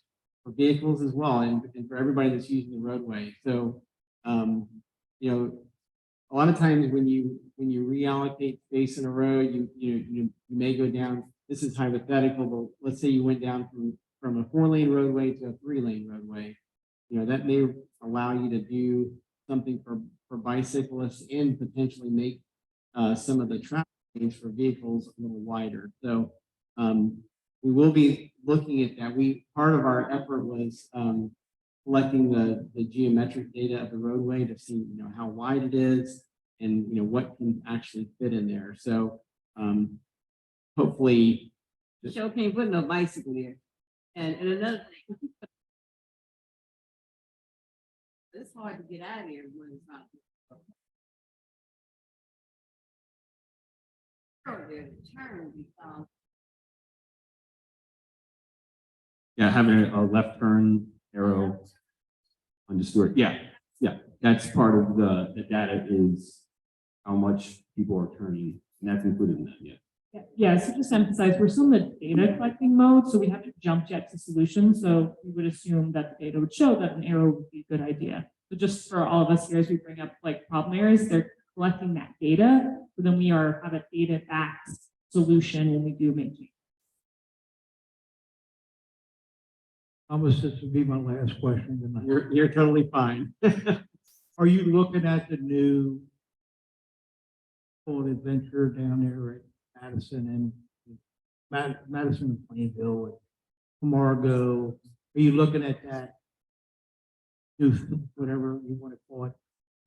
vehicles as well and for everybody that's using the roadway. So, a lot of times when you reallocate space in a road, you may go down. This is hypothetical, but let's say you went down from a 4-lane roadway to a 3-lane roadway. That may allow you to do something for bicyclists and potentially make some of the traffic lanes for vehicles a little wider. So we will be looking at that. Part of our effort was collecting the geometric data of the roadway to see how wide it is and what can actually fit in there. So hopefully, Show can't put no bicycle there. And another thing, it's hard to get out of here when it's not. there to turn because Yeah, having a left turn arrow on the Stewart. Yeah, that's part of the data is how much people are turning, and that's included in that, yeah. Yeah, so just emphasize, we're still in the data collecting mode, so we haven't jumped yet to solutions. So we would assume that the data would show that an arrow would be a good idea. So just for all of us here, as we bring up like problem areas, they're collecting that data, so then we have a data backed solution when we do make changes. Thomas, this would be my last question tonight. You're totally fine. Are you looking at the new full adventure down there at Madison and Madison and Plainville and Margot? Are you looking at that? New, whatever you want to call it.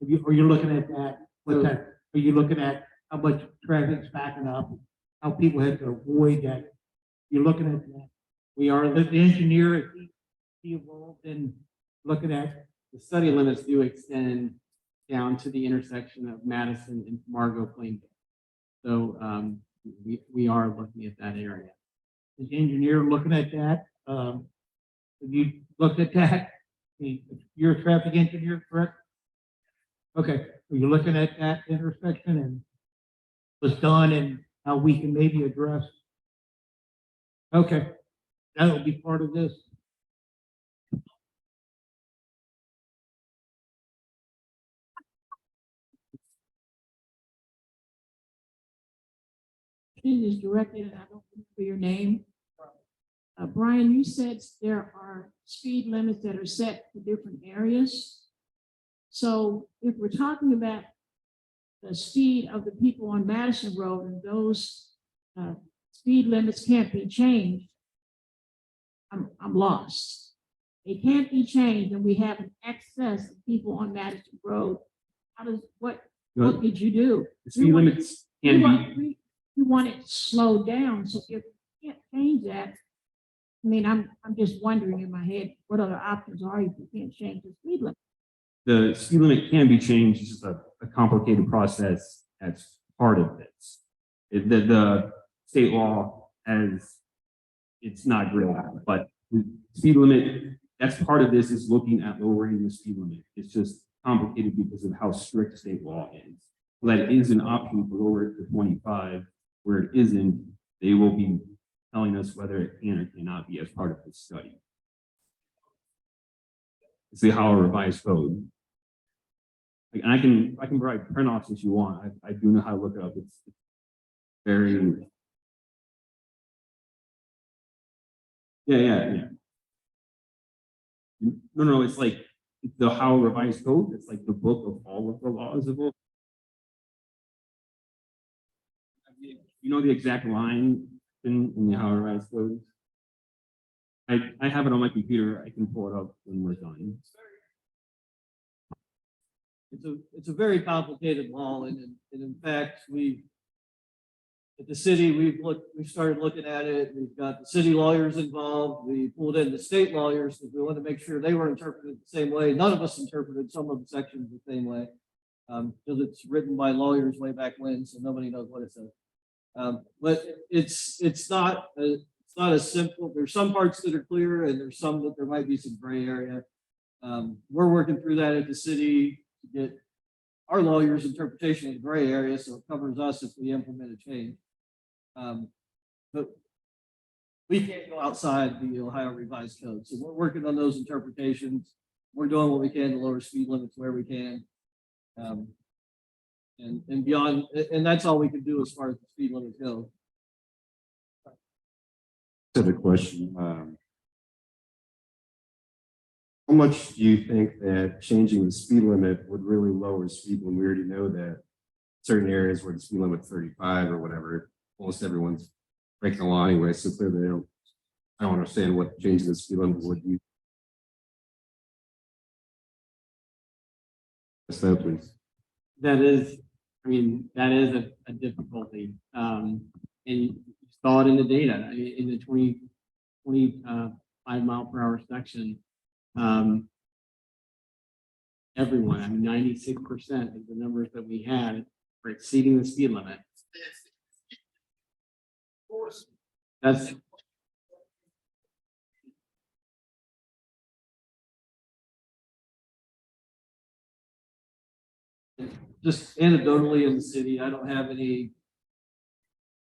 Are you looking at that? What's that? Are you looking at how much traffic's backing up? How people have to avoid that? You're looking at that. We are, The engineer, is he involved in looking at? the study limits do extend down to the intersection of Madison and Margot Plainville. So we are looking at that area. Is the engineer looking at that? Have you looked at that? You're a traffic engineer, correct? Okay, are you looking at that intersection and what's done and how we can maybe address? Okay, that'll be part of this. Is directed, and I don't remember your name. Brian, you said there are speed limits that are set for different areas. So if we're talking about the speed of the people on Madison Road and those speed limits can't be changed, I'm lost. They can't be changed, and we have an excess of people on Madison Road. What did you do? The speed limits can be, We want it slowed down, so if we can't change that, I mean, I'm just wondering in my head, what other options are you if you can't change the speed limit? the speed limit can be changed. It's just a complicated process as part of this. The state law it's not real, but the speed limit, that's part of this is looking at lowering the speed limit. It's just complicated because of how strict state law is. That is an option to lower it to 25. Where it isn't, they will be telling us whether it can or cannot be as part of this study. It's the Ohio revised code. Like, and I can provide print offs if you want. I do know how to look it up. It's very yeah. No, it's like the Ohio revised code. It's like the book of all of the laws of all. You know the exact line in the Ohio revised code? I have it on my computer. I can pull it up when we're done. It's a very complicated law, and in fact, at the city, we've started looking at it. We've got the city lawyers involved. We pulled in the state lawyers because we wanted to make sure they were interpreted the same way. None of us interpreted some of the sections the same way because it's written by lawyers way back when, so nobody knows what it says. But it's not as simple. There's some parts that are clear, and there's some that there might be some gray area. We're working through that at the city to get our lawyers' interpretation of the gray area, so it covers us if we implement a change. But we can't go outside the Ohio revised code, so we're working on those interpretations. We're doing what we can to lower speed limits where we can. And beyond, and that's all we can do as far as the speed limits go. The question, how much do you think that changing the speed limit would really lower speed when we already know that certain areas where the speed limit 35 or whatever, almost everyone's breaking the law anyway, so clearly I don't understand what changing the speed limit would do. So please. That is a difficulty. And you saw it in the data in the 25 mile per hour section. Everyone, 96% of the numbers that we had were exceeding the speed limit. That's just anecdotally in the city. I don't have any,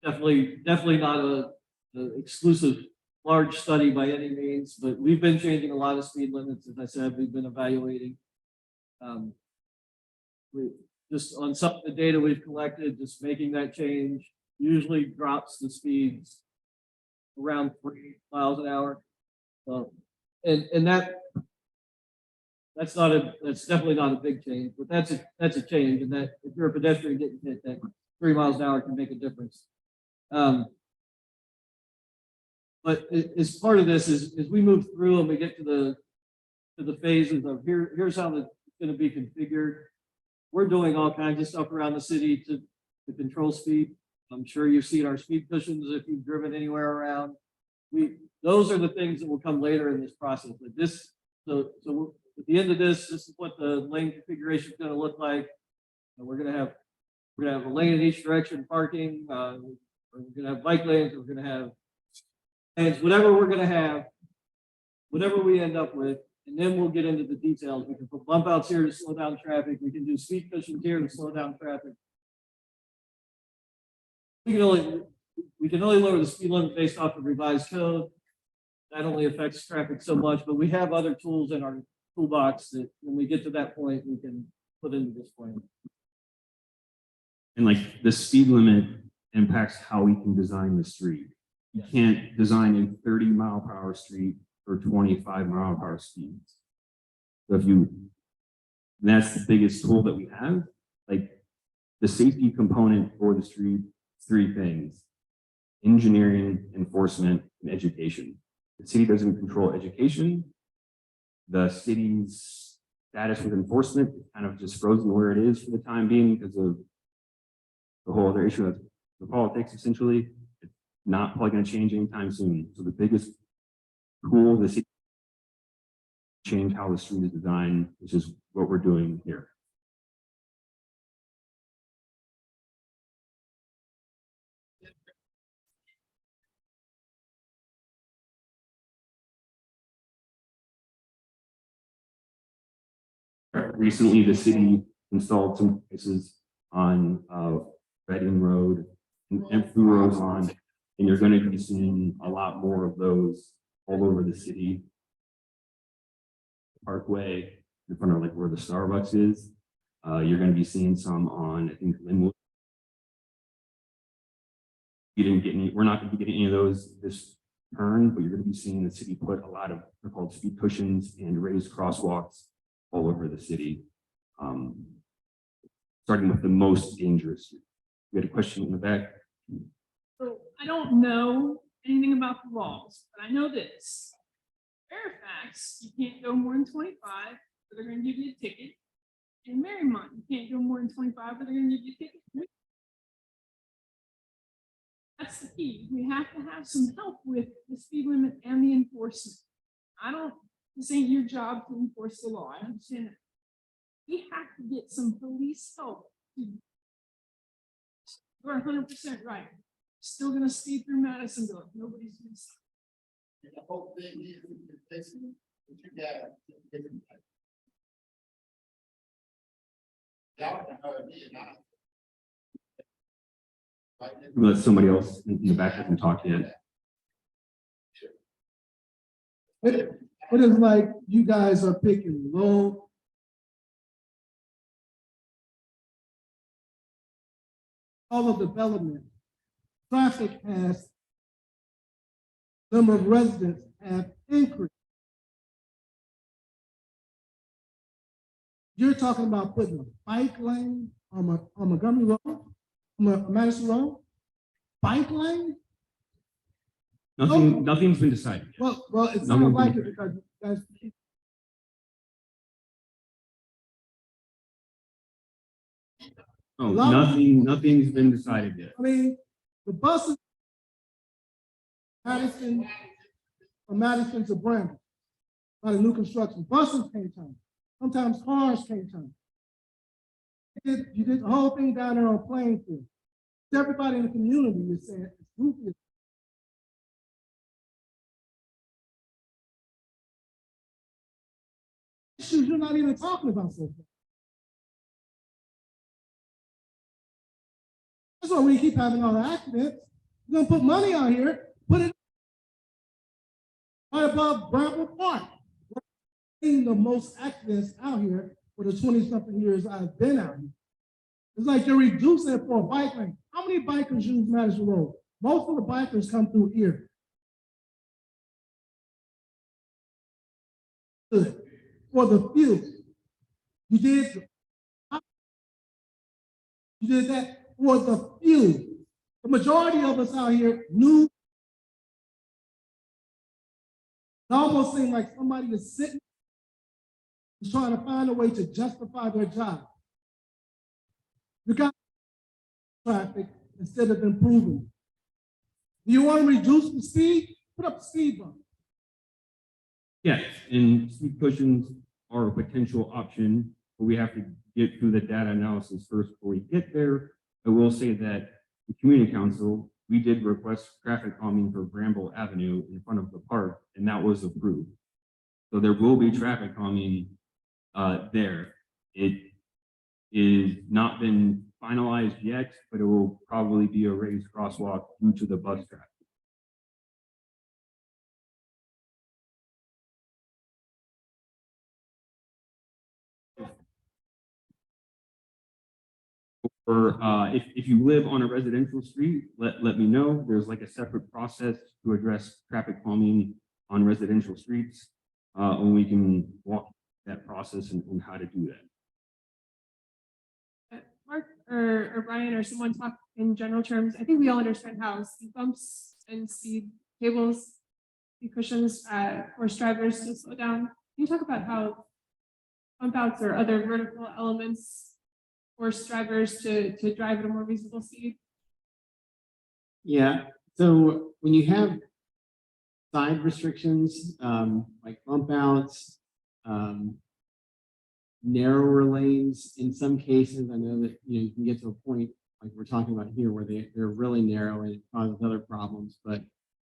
definitely not a exclusive large study by any means, but we've been changing a lot of speed limits. As I said, we've been evaluating. We just on some of the data we've collected, just making that change usually drops the speeds around 3 miles an hour. And that's definitely not a big change, but that's a change. And that if you're a pedestrian getting hit, that 3 miles an hour can make a difference. But as part of this is as we move through and we get to the phases of here's how it's going to be configured. We're doing all kinds of stuff around the city to control speed. I'm sure you've seen our speed cushions if you've driven anywhere around. Those are the things that will come later in this process. But so at the end of this is what the lane configuration is going to look like. And we're going to have a lane in each direction parking. We're going to have bike lanes. We're going to have lanes, whatever we're going to have, whatever we end up with. And then we'll get into the details. We can put bump outs here to slow down traffic. We can do speed cushions here to slow down traffic. We can only lower the speed limit based off the revised code. That only affects traffic so much, but we have other tools in our toolbox that when we get to that point, we can put into this plan. And like the speed limit impacts how we can design the street. You can't design a 30-mile-per-hour street for 25-mile-per-hour speeds. So that's the biggest tool that we have. Like the safety component for the street, 3 things: engineering, enforcement, and education. The city doesn't control education. The city's status with enforcement is kind of just frozen where it is for the time being because of the whole other issue of the politics, essentially. It's not probably going to change anytime soon. So the biggest tool the city change how the street is designed, which is what we're doing here. Recently, the city installed some places on Reading Road and through roads on, and you're going to be seeing a lot more of those all over the city. Parkway, in front of like where the Starbucks is. You're going to be seeing some on, I think, Linwood. You didn't get any, we're not going to be getting any of those this turn, but you're going to be seeing the city put a lot of, they're called speed cushions and raised crosswalks all over the city. Starting with the most dangerous. We had a question in the back. So I don't know anything about the laws, but I know this. Fairfax, you can't go more than 25, but they're going to give you a ticket. In Marymount, you can't go more than 25, but they're going to give you a ticket. That's the key. We have to have some help with the speed limit and the enforcement. This ain't your job to enforce the law. I understand that. We have to get some police help. You're 100% right. Still going to speed through Madisonville. Nobody's going to stop. The whole thing is basically what you got. Y'all can hurt me and Let somebody else in the back that can talk yet. It is like you guys are picking low. All of development, traffic has, number of residents have increased. You're talking about putting a bike lane on Montgomery Road, on Madison Road, bike lane? Nothing's been decided. Well, it Nothing's sounds like been it because you guys. Oh, nothing's been decided yet. I mean, the buses, Madison, from Madison to Brandon, by the new construction, buses can't turn. Sometimes cars can't turn. You did the whole thing down there on Plainfield. Everybody in the community is saying it's goofy. issues you're not even talking about so far. That's why we keep having all the accidents. We're gonna put money out here, put it right above Bramble Park. We're seeing the most accidents out here for the 20-something years I've been out here. It's like you're reducing it for a bike lane. How many bikers use Madison Road? Most of the bikers come through here. For the few, you did that for the few. The majority of us out here knew. It almost seemed like somebody is sitting, is trying to find a way to justify their job. You got traffic instead of improving. Do you want to reduce the speed? Put up a speed bump. Yes, and speed cushions are a potential option, but we have to get through the data analysis first before we get there. I will say that the community council, we did request traffic calming for Bramble Avenue in front of the park, and that was approved. So there will be traffic calming there. It is not been finalized yet, but it will probably be a raised crosswalk due to the bus traffic. Or if you live on a residential street, let me know. There's like a separate process to address traffic calming on residential streets. And we can walk that process and how to do that. Mark or Brian or someone talk in general terms. I think we all understand how speed bumps and speed tables, speed cushions force drivers to slow down. Can you talk about how bump outs or other vertical elements force drivers to drive at a more reasonable speed? Yeah, so when you have side restrictions, like bump outs, narrower lanes, in some cases, I know that, you can get to a point like we're talking about here where they're really narrow and it causes other problems. But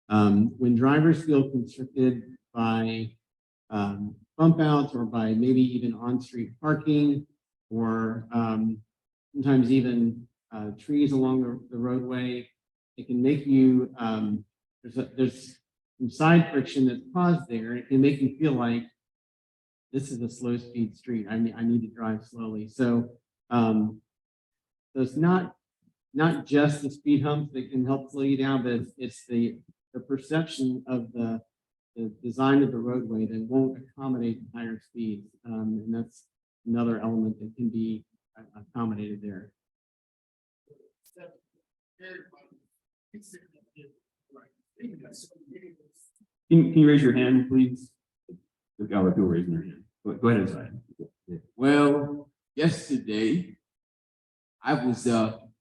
when drivers feel constricted by bump outs or by maybe even on-street parking, or sometimes even trees along the roadway, it can make you, there's some side friction that's caused there. It can make you feel like this is a slow speed street. I need to drive slowly. So, so it's not just the speed humps that can help slow you down, but it's the perception of the design of the roadway that won't accommodate higher speeds. And that's another element that can be accommodated there. Can you raise your hand, please? Look out, people raising their hand. Go ahead, Zion. Well, yesterday I was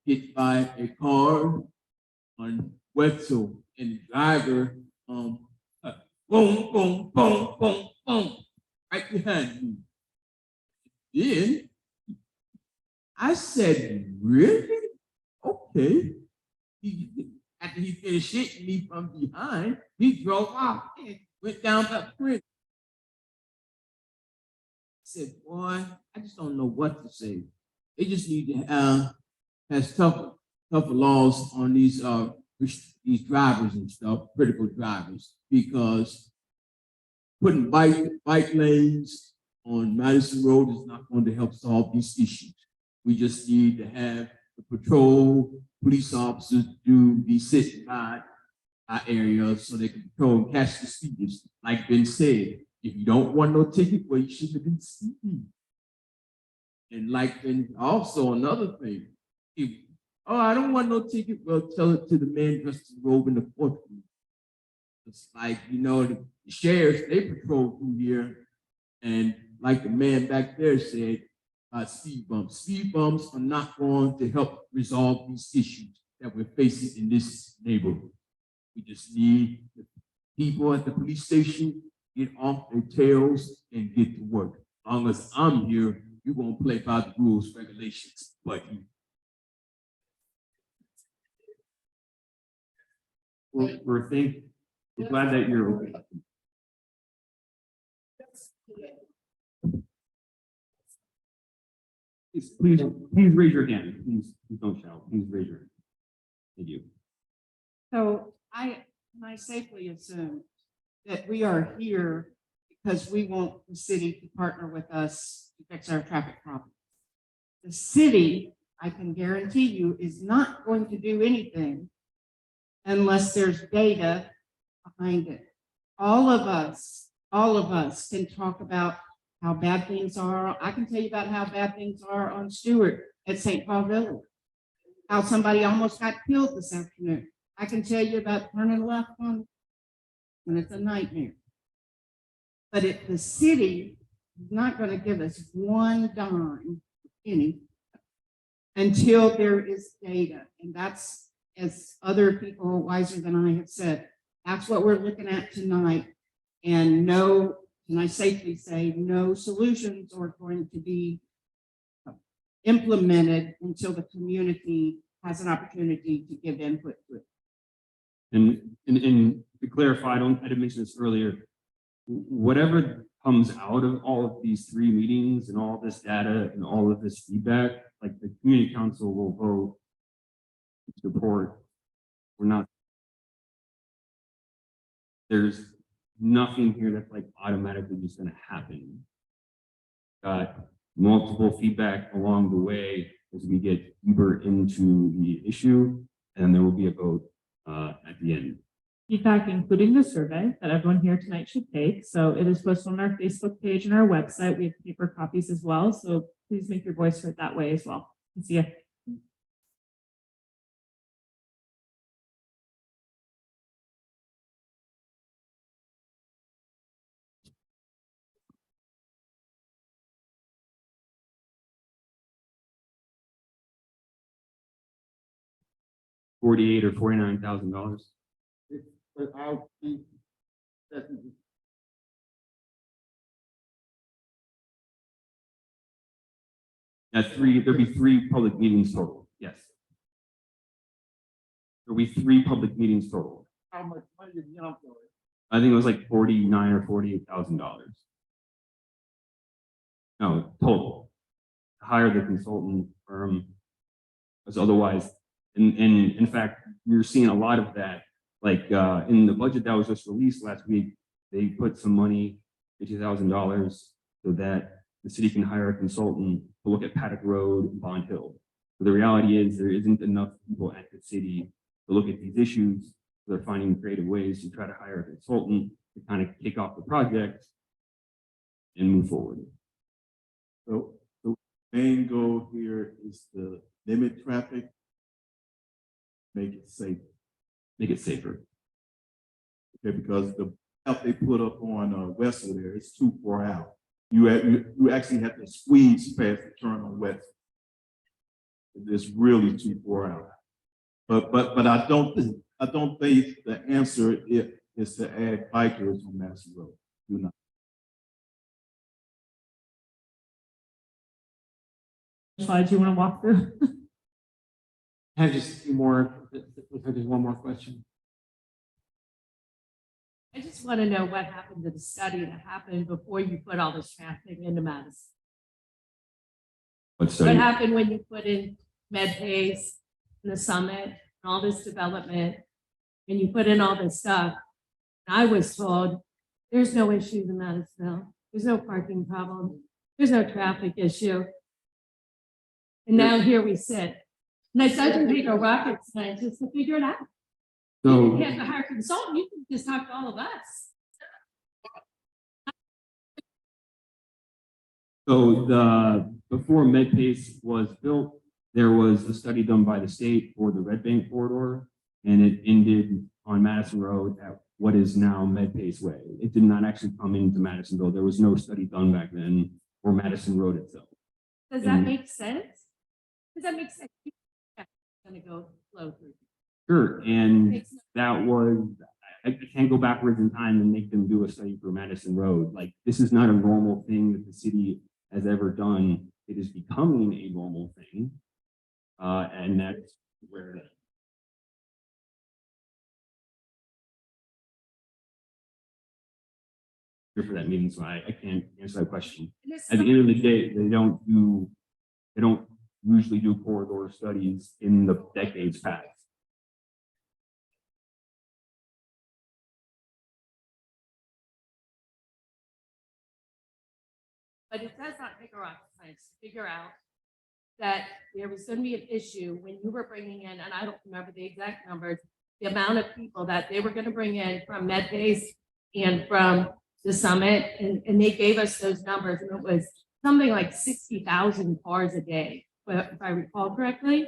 hit by a car on Wetzel, and the driver boom, boom, boom, boom, boom, right behind me. Then I said, really? Okay. After he finished hitting me from behind, he drove off and went down that bridge. I said, boy, I just don't know what to say. They just need to have tougher laws on these drivers and stuff, critical drivers, because putting bike lanes on Madison Road is not going to help solve these issues. We just need to have the patrol police officers be sitting by our area so they can patrol and catch the speeders. Like been said, if you don't want no ticket, well, you shouldn't have been speeding. And like been also another thing, I don't want no ticket, well, tell it to the man dressed in robe in the courtroom. It's like, the sheriffs, they patrol through here, and like the man back there said, speed bumps. Speed bumps are not going to help resolve these issues that we're facing in this neighborhood. We just need the people at the police station get off their tails and get to work. As long as I'm here, you're going to play by the rules, regulations, but We're glad that you're okay. Please raise your hand. Please don't shout. Please raise your hand. Thank you. So can I safely assume that we are here because we want the city to partner with us to fix our traffic problem? The city, I can guarantee you, is not going to do anything unless there's data behind it. All of us can talk about how bad things are. I can tell you about how bad things are on Stewart at St. Paul Village, how somebody almost got killed this afternoon. I can tell you about turning left on, and it's a nightmare. But the city is not going to give us one dime, penny, until there is data. And that's, as other people wiser than I have said, that's what we're looking at tonight. And no, can I safely say, no solutions are going to be implemented until the community has an opportunity to give input to it. And to clarify, I didn't mention this earlier. Whatever comes out of all of these 3 meetings and all this data and all of this feedback, like the community council will vote to support. We're not. There's nothing here that's like automatically just going to happen. Got multiple feedback along the way as we get deeper into the issue, and there will be a vote at the end. Feedback, including the survey that everyone here tonight should take. So it is posted on our Facebook page and our website. We have paper copies as well. So please make your voice heard that way as well. See you. $48,000 or $49,000. But I'll be, that's There'll be 3 public meetings total. Yes. There'll be 3 public meetings total. how much money you jump for it. I think it was like $49,000 or $48,000. No, total. Hire the consultant firm, because otherwise, in fact, you're seeing a lot of that. Like in the budget that was just released last week, they put some money, $50,000, so that the city can hire a consultant to look at Paddock Road and Bond Hill. So the reality is there isn't enough people at the city to look at these issues. So they're finding creative ways to try to hire a consultant to kind of kick off the project and move forward. So the main goal here is to limit traffic, make it safe. Make it safer. Okay, because the out they put up on Westwood there, it's too far out. You actually have to squeeze past the turn on West. It's really too far out. But I don't think the answer is to add bikers on Madison Road. Do not. Slides you want to walk through? I have just a few more, there's one more question. I just want to know what happened to the study that happened before you put all this traffic into Madison. But What happened when you put in MedPace and the summit and all this development and you put in all this stuff? I was told there's no issues in Madisonville. There's no parking problem. There's no traffic issue. And now here we sit. And it doesn't take a rocket scientist to figure it out. So You have to hire a consultant. You can just talk to all of us. before MedPace was built, there was a study done by the state for the Red Bank corridor, and it ended on Madison Road at what is now MedPace Way. It did not actually come into Madisonville. There was no study done back then for Madison Road itself. Does that make sense? Does that make sense? Gonna go flow through. Sure, and Makes sense. that was, I can't go backwards in time and make them do a study for Madison Road. Like, this is not a normal thing that the city has ever done. It is becoming a normal thing. And that's where. Here for that meeting, so I can't answer that question. At the end of the day, they don't do They don't usually do corridor studies in the decades past. But it does not take a rocket science to figure out that there was gonna be an issue when you were bringing in, and I don't remember the exact numbers, the amount of people that they were gonna bring in from MedBase and from the summit, and they gave us those numbers, and it was something like 60,000 cars a day, if I recall correctly.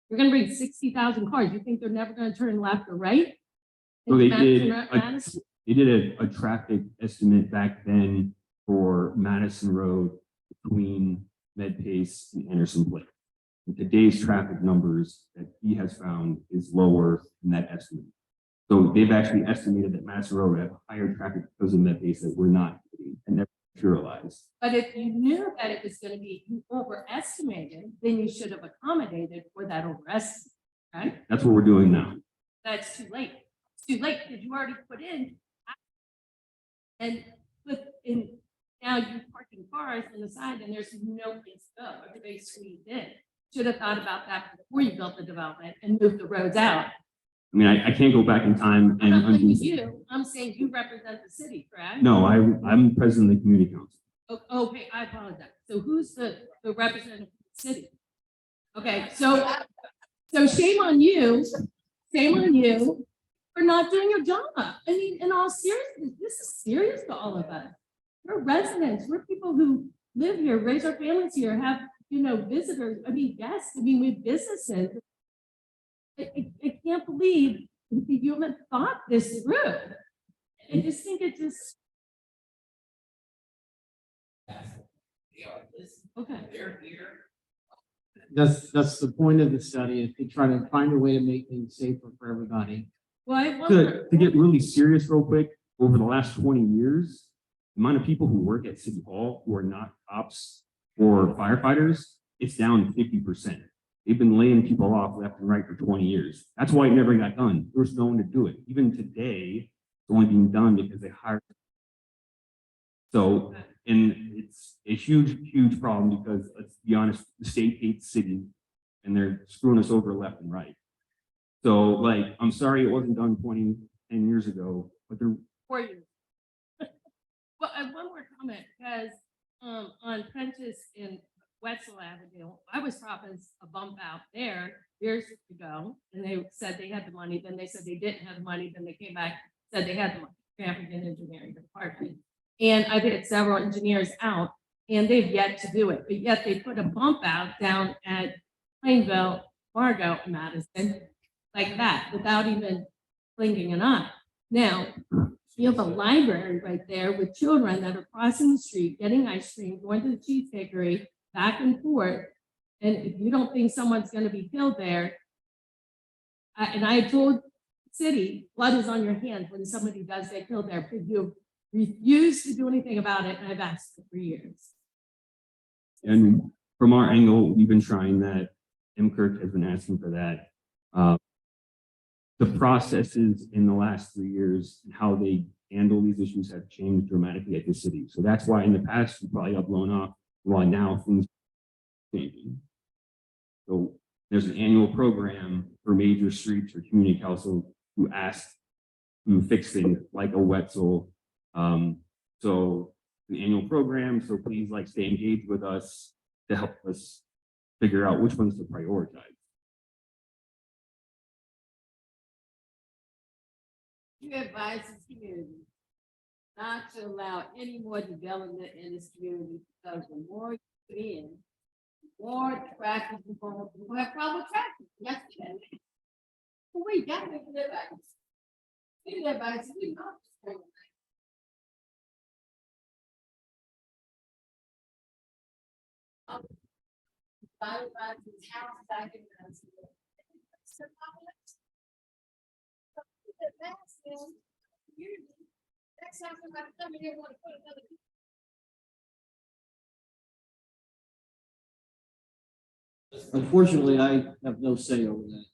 You're gonna bring 60,000 cars. You think they're never gonna turn left or right? So they Madison, did, Madison? they did a traffic estimate back then for Madison Road between MedPace and Anderson Place. And today's traffic numbers that he has found is lower than that estimate. So they've actually estimated that Madison Road had higher traffic because of MedPace that we're not getting and never materialized. But if you knew that it was gonna be overestimated, then you should have accommodated for that overestimate, right? That's what we're doing now. That's too late. It's too late because you already put in. And put in, now you're parking cars on the side and there's no place to go. Everybody's squeezed in. Should have thought about that before you built the development and moved the roads out. I mean, I can't go back in time I'm and not saying undo. you, I'm saying you represent the city, correct? No, I'm president of the community council. Okay, I apologize. So who's the representative of the city? Okay, so shame on you for not doing your job. I mean, in all seriousness, this is serious to all of us. We're residents, we're people who live here, raise our families here, have, visitors, guests, we have businesses. I can't believe you haven't thought this through. I just think it just. Okay. That's the point of the study, is to try to find a way to make things safer for everybody. Well, I wonder. To get really serious real quick, over the last 20 years, the amount of people who work at City Hall who are not cops or firefighters, it's down 50%. They've been laying people off left and right for 20 years. That's why it never got done. There was no one to do it. Even today, it's only being done because they hired. So, and it's a huge, huge problem because, let's be honest, the state hates city and they're screwing us over left and right. So, like, I'm sorry it wasn't done 10 years ago, but they're. For you. Well, I have one more comment, because on Prentice and Wetzel Avenue, I was promised a bump out there years ago, and they said they had the money, then they said they didn't have the money, then they came back, said they had the money, traffic and engineering department. And I've had several engineers out, and they've yet to do it, but yet they put a bump out down at Plainville, Fargo, and Madison, like that, without even blinking an eye. Now, you have a library right there with children that are crossing the street, getting ice cream, going to the cheese bakery, back and forth. And if you don't think someone's gonna be killed there, and I told the city, blood is on your hands when somebody does get killed there, because you refuse to do anything about it, and I've asked for 3 years. And from our angle, we've been trying that. MKirk has been asking for that. The processes in the last 3 years and how they handle these issues have changed dramatically at the city. So that's why in the past, we probably got blown off, while now things are changing. So there's an annual program for major streets or community council who ask to fix things like a Wetzel. So an annual program, so please stay engaged with us to help us figure out which ones to prioritize. You advise the community not to allow any more development in this community, because the more you put in, the more traffic people have problem with traffic. Yes, it. Well, we got to make that advice. Give that advice, we not. House back in next time somebody come in here want to put another. Unfortunately, I have no say over that.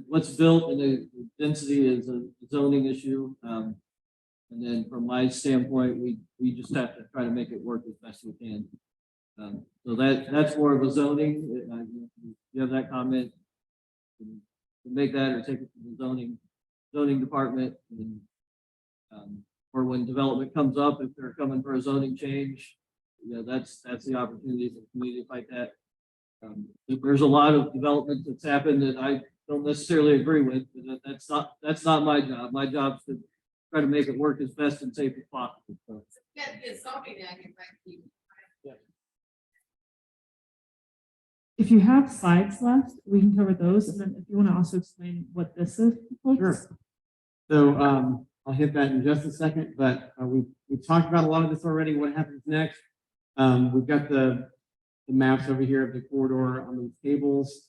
What's built in the density is a zoning issue. And then from my standpoint, we just have to try to make it work as best we can. So that's more of a zoning, you have that comment, you can make that or take it to the zoning department. And, or when development comes up, if they're coming for a zoning change, that's the opportunity for the community to fight that. There's a lot of development that's happened that I don't necessarily agree with, but that's not my job. My job is to try to make it work as best and safe as possible. So, If you have slides left, we can cover those. And then if you want to also explain what this is. folks. Sure. So I'll hit that in just a second, but we've talked about a lot of this already. What happens next? We've got the maps over here of the corridor on these tables.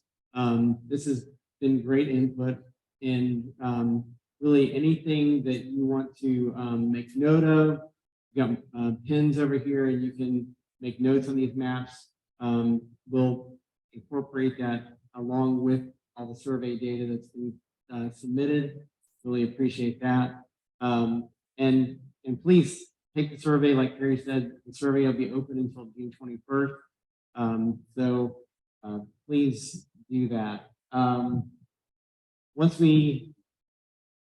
This has been great input in really anything that you want to make note of. We've got pins over here, and you can make notes on these maps. We'll incorporate that along with all the survey data that's been submitted. Really appreciate that. And please take the survey. Like Carrie said, the survey will be open until June 21st. So please do that.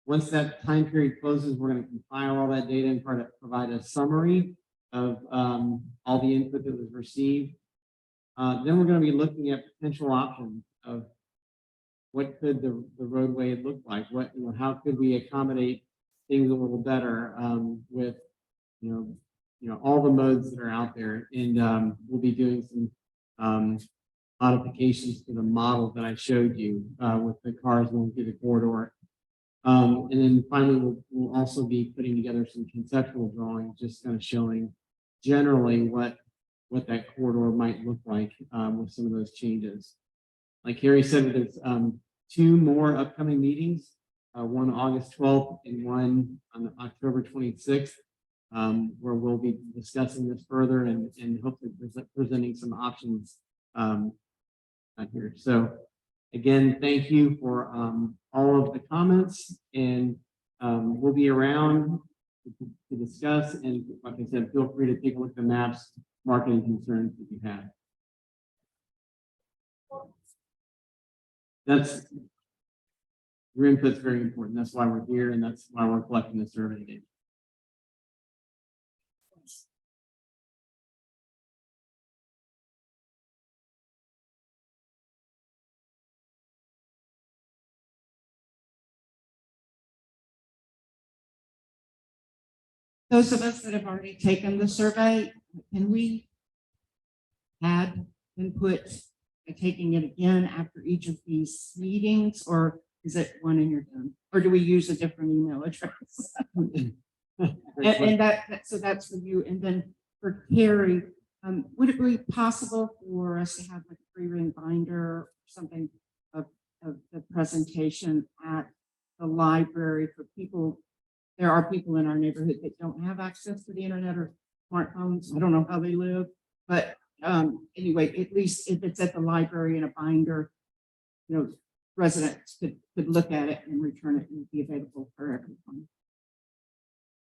Once that time period closes, we're going to compile all that data and provide a summary of all the input that was received. Then we're going to be looking at potential options of what could the roadway look like? How could we accommodate things a little better with all the modes that are out there? And we'll be doing some modifications to the model that I showed you with the cars going through the corridor. And then finally, we'll also be putting together some conceptual drawings, just kind of showing generally what that corridor might look like with some of those changes. Like Harry said, there's 2 more upcoming meetings, one August 12th and one on October 26th, where we'll be discussing this further and hopefully presenting some options here. So again, thank you for all of the comments, and we'll be around to discuss. And like I said, feel free to take a look at the maps, mark any concerns that you have. Your input's very important. That's why we're here, and that's why we're collecting the survey data. Those of us that have already taken the survey, can we add input by taking it again after each of these meetings, or is it one and you're done? Or do we use a different email address? So that's for you. And then for Carrie, would it be possible for us to have like a 3-ring binder or something of the presentation at the library for people? There are people in our neighborhood that don't have access to the internet or smartphones. I don't know how they live, but anyway, at least if it's at the library in a binder, residents could look at it and return it and be available for everyone.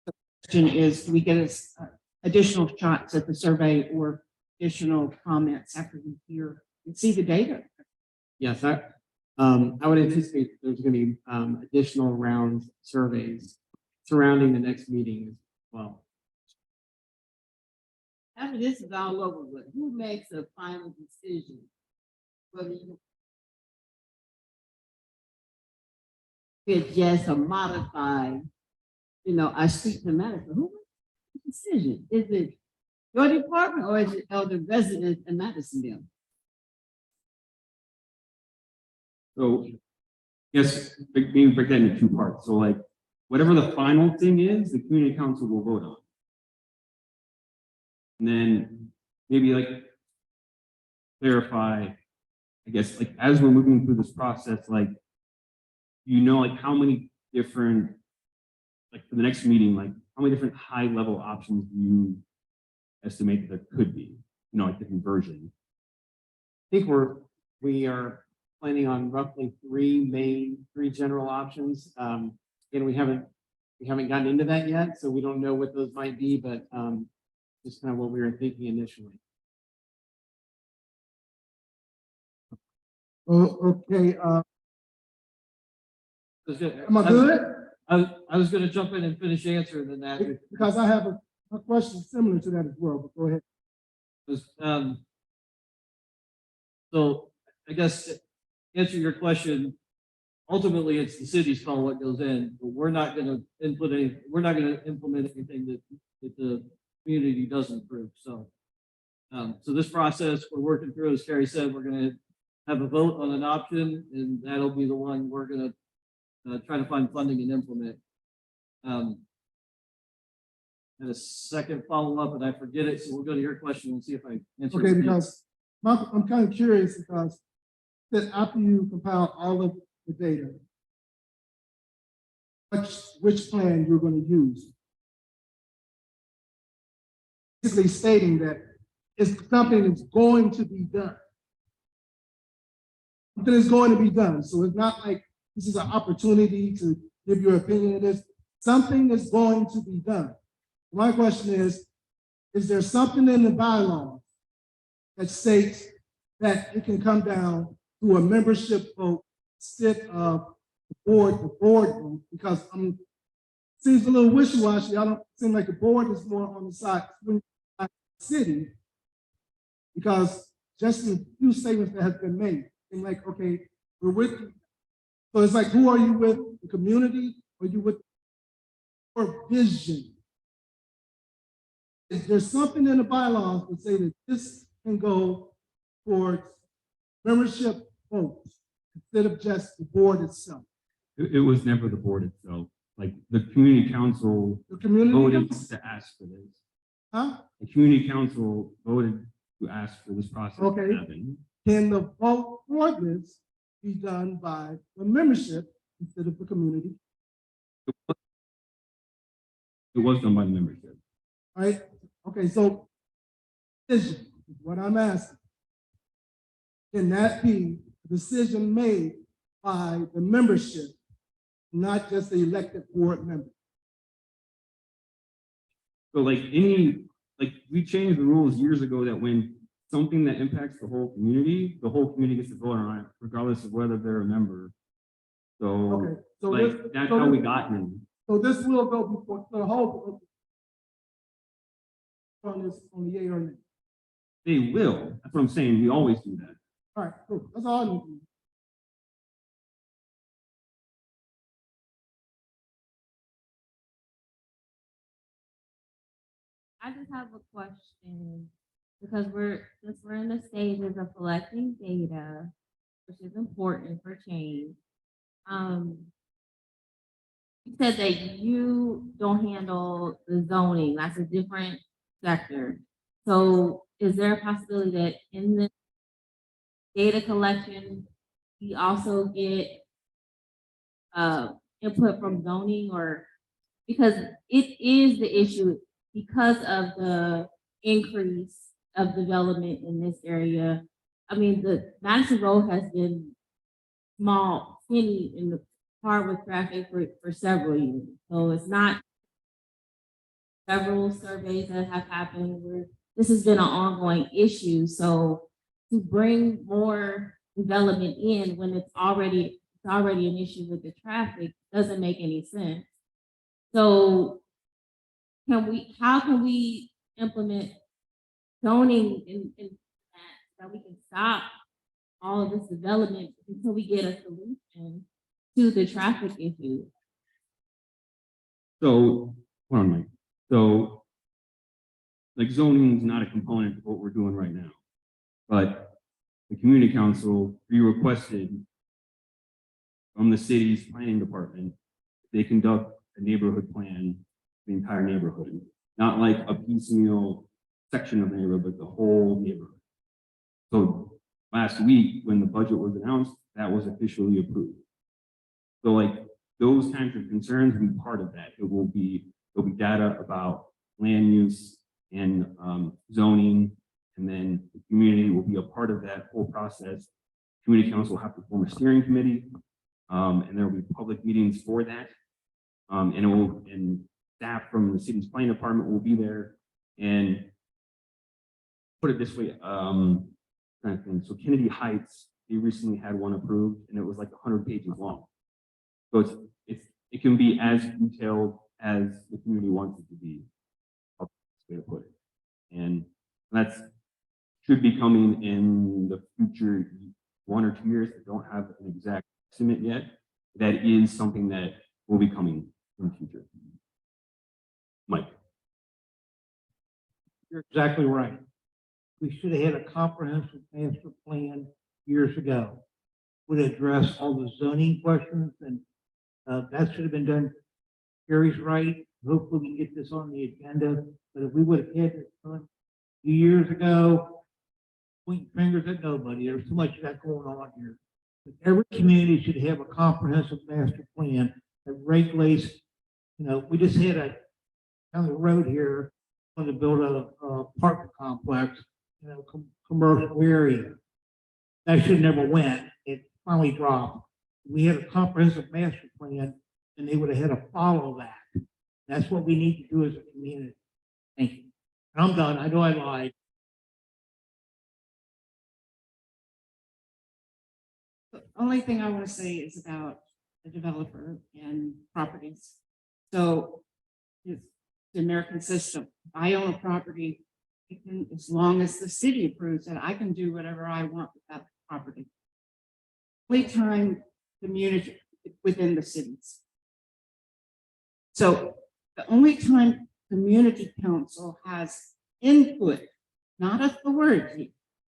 The question is, do we get additional shots at the survey or additional comments after we hear and see the data? Yes, I would anticipate there's going to be additional rounds surveys surrounding the next meeting as well. After this is all over with, who makes a final decision? Whether you adjust or modify, our street to Madison, who makes the decision? Is it your department or is it the residents in Madisonville? So, yes, maybe break that into 2 parts. So like, whatever the final thing is, the community council will vote on. And then maybe like clarify, I guess, like as we're moving through this process, like, like how many different, like for the next meeting, like how many different high level options do you estimate that there could be, like different versions? I think we are planning on roughly 3 general options. And we haven't gotten into that yet, so we don't know what those might be, but just kind of what we were thinking initially. Okay, am I I good? was gonna jump in and finish answering that. Because I have a question similar to that as well, but go ahead. So I guess to answer your question, ultimately it's the city's call what goes in, but we're not gonna implement anything that the community doesn't approve, so. So this process we're working through, as Carrie said, we're gonna have a vote on an option, and that'll be the one we're gonna try to find funding and implement. And a second follow-up, and I forget it, so we'll go to your question and see if I answer. Okay, it. because I'm kind of curious because that after you compile all of the data, which plan you're going to use. Basically stating that it's something that's going to be done. Something is going to be done. So it's not like this is an opportunity to give your opinion on this. Something is going to be done. My question is there something in the bylaws that states that it can come down to a membership vote instead of the board, because seems a little wishy-washy. I don't seem like the board is more on the side of the city, because just a few statements that have been made, seem like, okay, we're with you. So it's like, who are you with? The community? Or are you with your vision? Is there something in the bylaws that say that this can go towards membership votes instead of just the board itself? It was never the board itself. Like the community council voted to ask for this. Huh? The community council voted to ask for this process to happen. Can the vote for this be done by the membership instead of the community? It was done by the membership. All right. Okay, so decision is what I'm asking. Can that be a decision made by the membership, not just the elected board member? So like we changed the rules years ago that when something that impacts the whole community gets to vote on it, regardless of whether they're a member. So, that's how we got here. So this will go before the whole on this on the yay or nay. They will. That's what I'm saying. We always do that. All right, cool. That's all I need to know. I just have a question because since we're in the stages of collecting data, which is important for change. You said that you don't handle the zoning, that's a different sector. So is there a possibility that in the data collection, we also get input from zoning, or because it is the issue because of the increase of development in this area. I mean, the Madison Road has been small, skinny in the hard with traffic for several years. So it's not several surveys that have happened where this has been an ongoing issue. So to bring more development in when it's already an issue with the traffic doesn't make any sense. So how can we implement zoning in that we can stop all of this development until we get a solution to the traffic issue? So, hold on, Mike. So, like zoning is not a component of what we're doing right now, but the community council requested from the city's planning department, they conduct a neighborhood plan, the entire neighborhood, not like a piecemeal section of the neighborhood, but the whole neighborhood. So last week, when the budget was announced, that was officially approved. So like those kinds of concerns will be part of that. There'll be data about land use and zoning, and then the community will be a part of that whole process. Community council will have to form a steering committee, and there will be public meetings for that. And staff from the city's planning department will be there. And put it this way, kind of thing. So Kennedy Heights they recently had one approved and it was like 100 pages long. So it can be as detailed as the community wants it to be. That's the way to put it. And that's should be coming in the future 1 or 2 years. I don't have an exact estimate yet. That is something that will be coming in the future. Mike. You're exactly right. We should have had a comprehensive master plan years ago. Would address all the zoning questions and that should have been done. Gary's right. Hopefully we can get this on the agenda, but if we would have had it done a few years ago, pointing fingers at nobody. There's too much of that going on here. But every community should have a comprehensive master plan that regulates, we just had down the road here, want to build a apartment complex, commercial area. That should never went. It finally dropped. We had a comprehensive master plan and they would have had to follow that. That's what we need to do as a community. Thank you. And I'm done. I know I lied. The only thing I want to say is about the developer and properties. So it's the American system. I own a property, as long as the city approves it, I can do whatever I want with that property. Only time community within the cities. So the only time community council has input, not authority,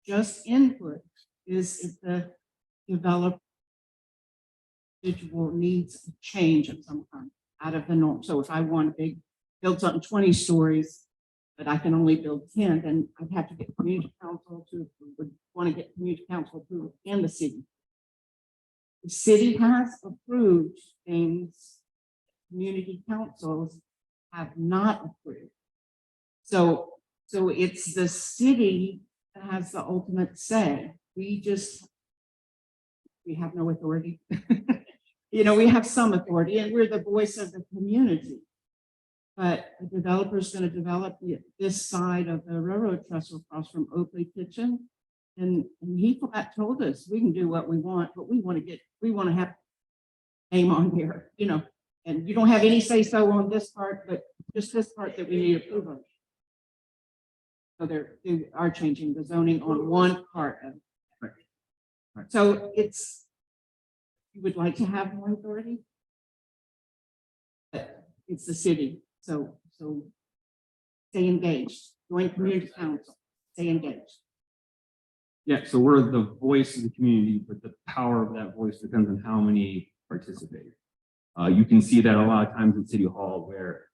just input, is if the developer individual needs a change of some kind out of the norm. So if I want to build something 20 stories, but I can only build 10, then I'd have to get community council to would want to get community council approved in the city. The city has approved things community councils have not approved. So it's the city that has the ultimate say. We have no authority. We have some authority and we're the voice of the community. But a developer is going to develop this side of the railroad trestle across from Oakley Kitchen. And he flat told us we can do what we want, but we want to have name on here, and you don't have any say so on this part, but just this part that we need approval. So they are changing the zoning on one part of it. Right. So you would like to have more authority, but it's the city. So stay engaged, join community council, stay engaged. Yeah, so we're the voice of the community, but the power of that voice depends on how many participate. You can see that a lot of times at City Hall where,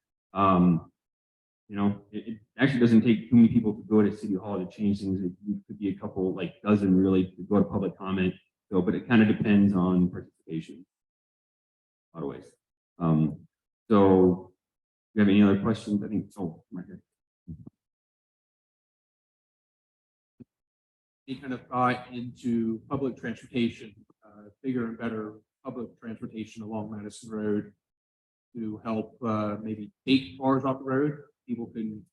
it actually doesn't take too many people to go to City Hall to change things. It could be a couple, like dozen really, to go to public comment. So, but it kind of depends on participation. A lot of ways. So, do you have any other questions? I think, right here. Any kind of thought into public transportation, bigger and better public transportation along Madison Road to help maybe take cars off the road? People can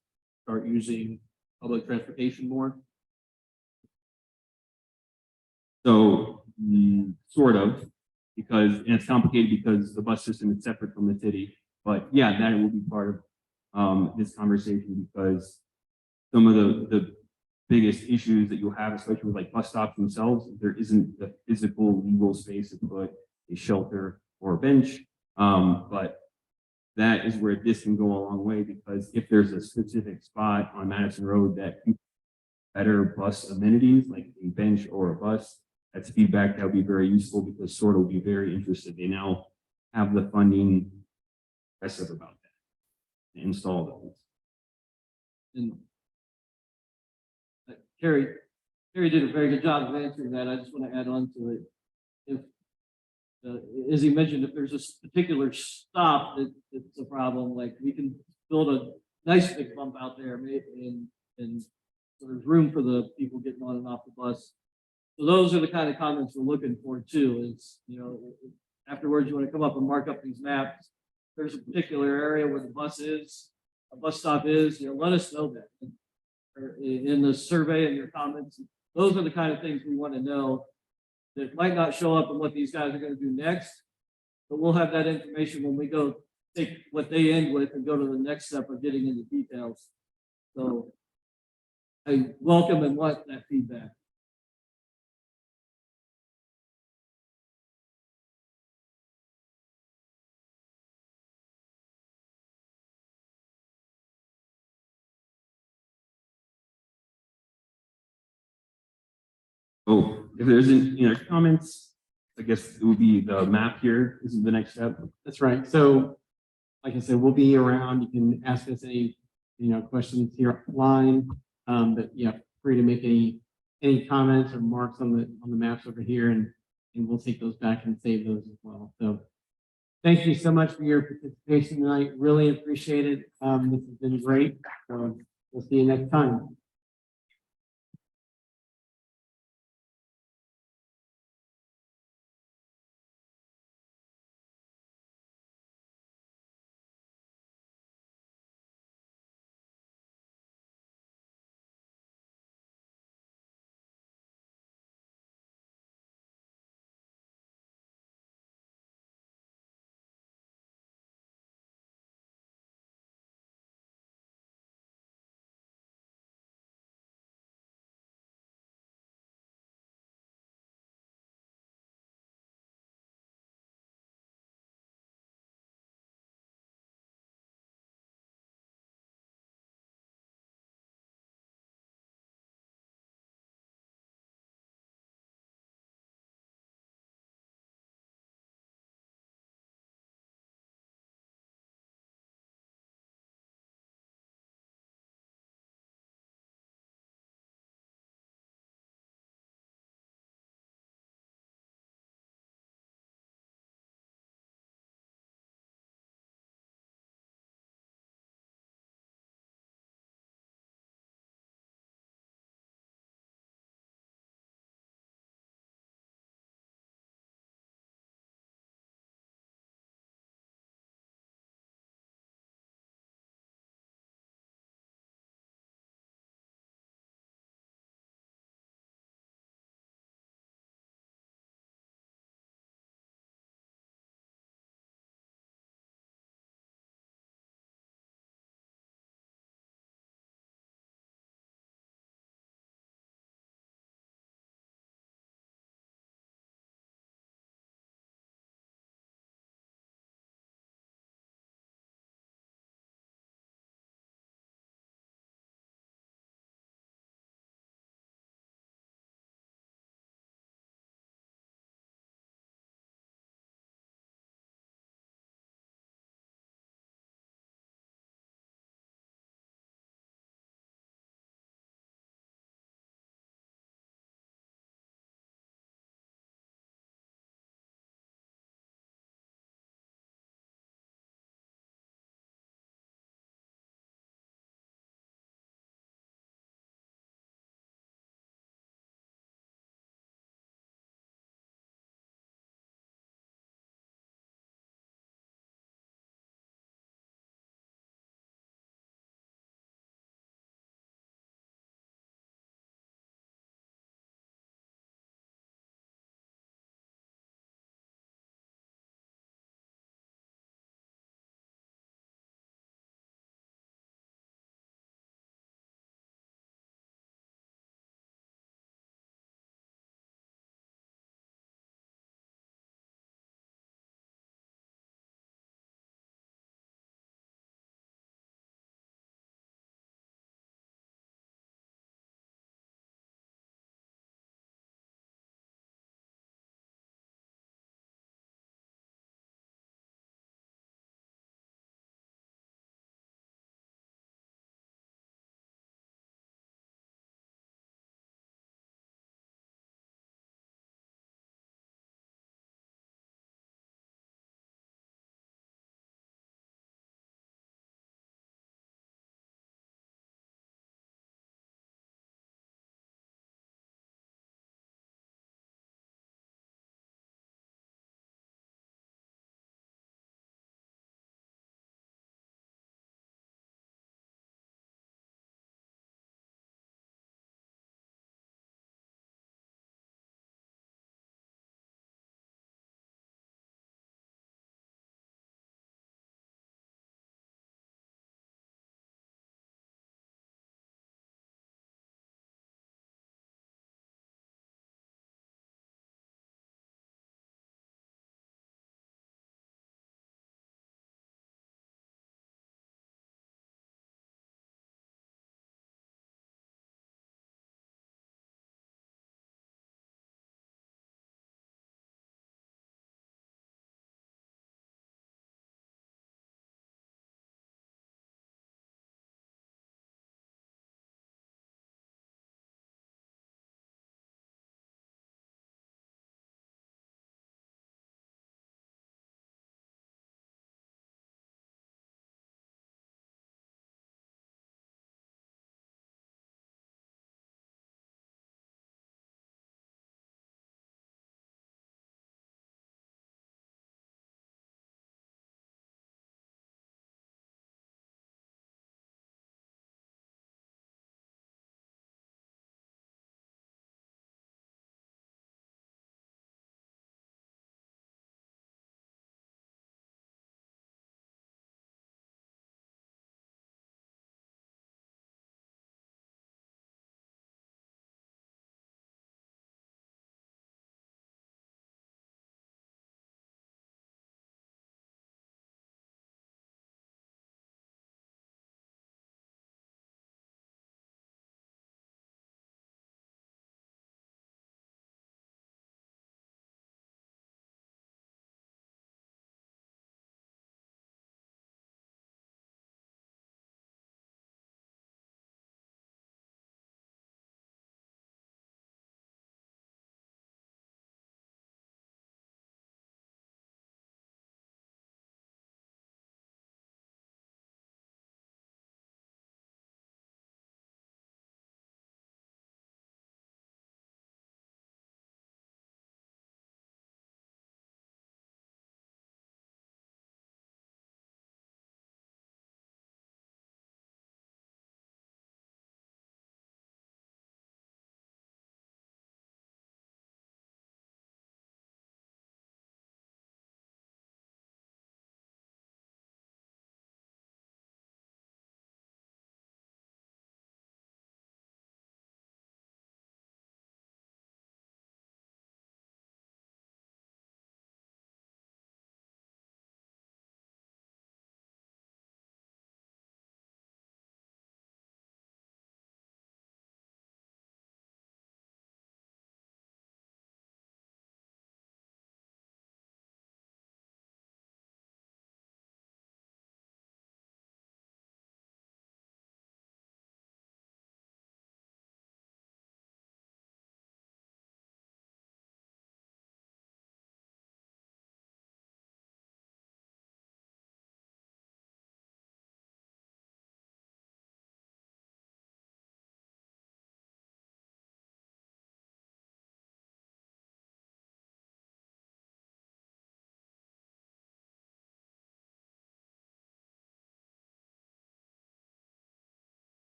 start using public transportation more. So, sort of, and it's complicated because the bus system is separate from the city. But yeah, that will be part of this conversation because some of the biggest issues that you'll have, especially with like bus stops themselves, there isn't the physical legal space to put a shelter or a bench. But that is where this can go a long way because if there's a specific spot on Madison Road that better bus amenities like a bench or a bus, that's feedback that would be very useful because SORTA will be very interested. They now have the funding aggressive about that to install those. And Carrie did a very good job of answering that. I just want to add on to it. If, as he mentioned, if there's a particular stop that's a problem, like we can build a nice big bump out there, and so there's room for the people getting on and off the bus. So those are the kind of comments we're looking for too. Is afterwards you want to come up and mark up these maps. There's a particular area where the bus stop is. Let us know that. Or in the survey and your comments. Those are the kind of things we want to know that might not show up in what these guys are gonna do next. But we'll have that information when we go take what they end with and go to the next step of getting into details. So I welcome and want that feedback. Oh, if there's any other comments, I guess it would be the map here. This is the next step. That's right. So, like I said, we'll be around. You can ask us any, questions here online. But yeah, free to make any comments or marks on the maps over here, and we'll take those back and save those as well. So, thank you so much for your participation tonight. Really appreciate it. This has been great. We'll see you next time.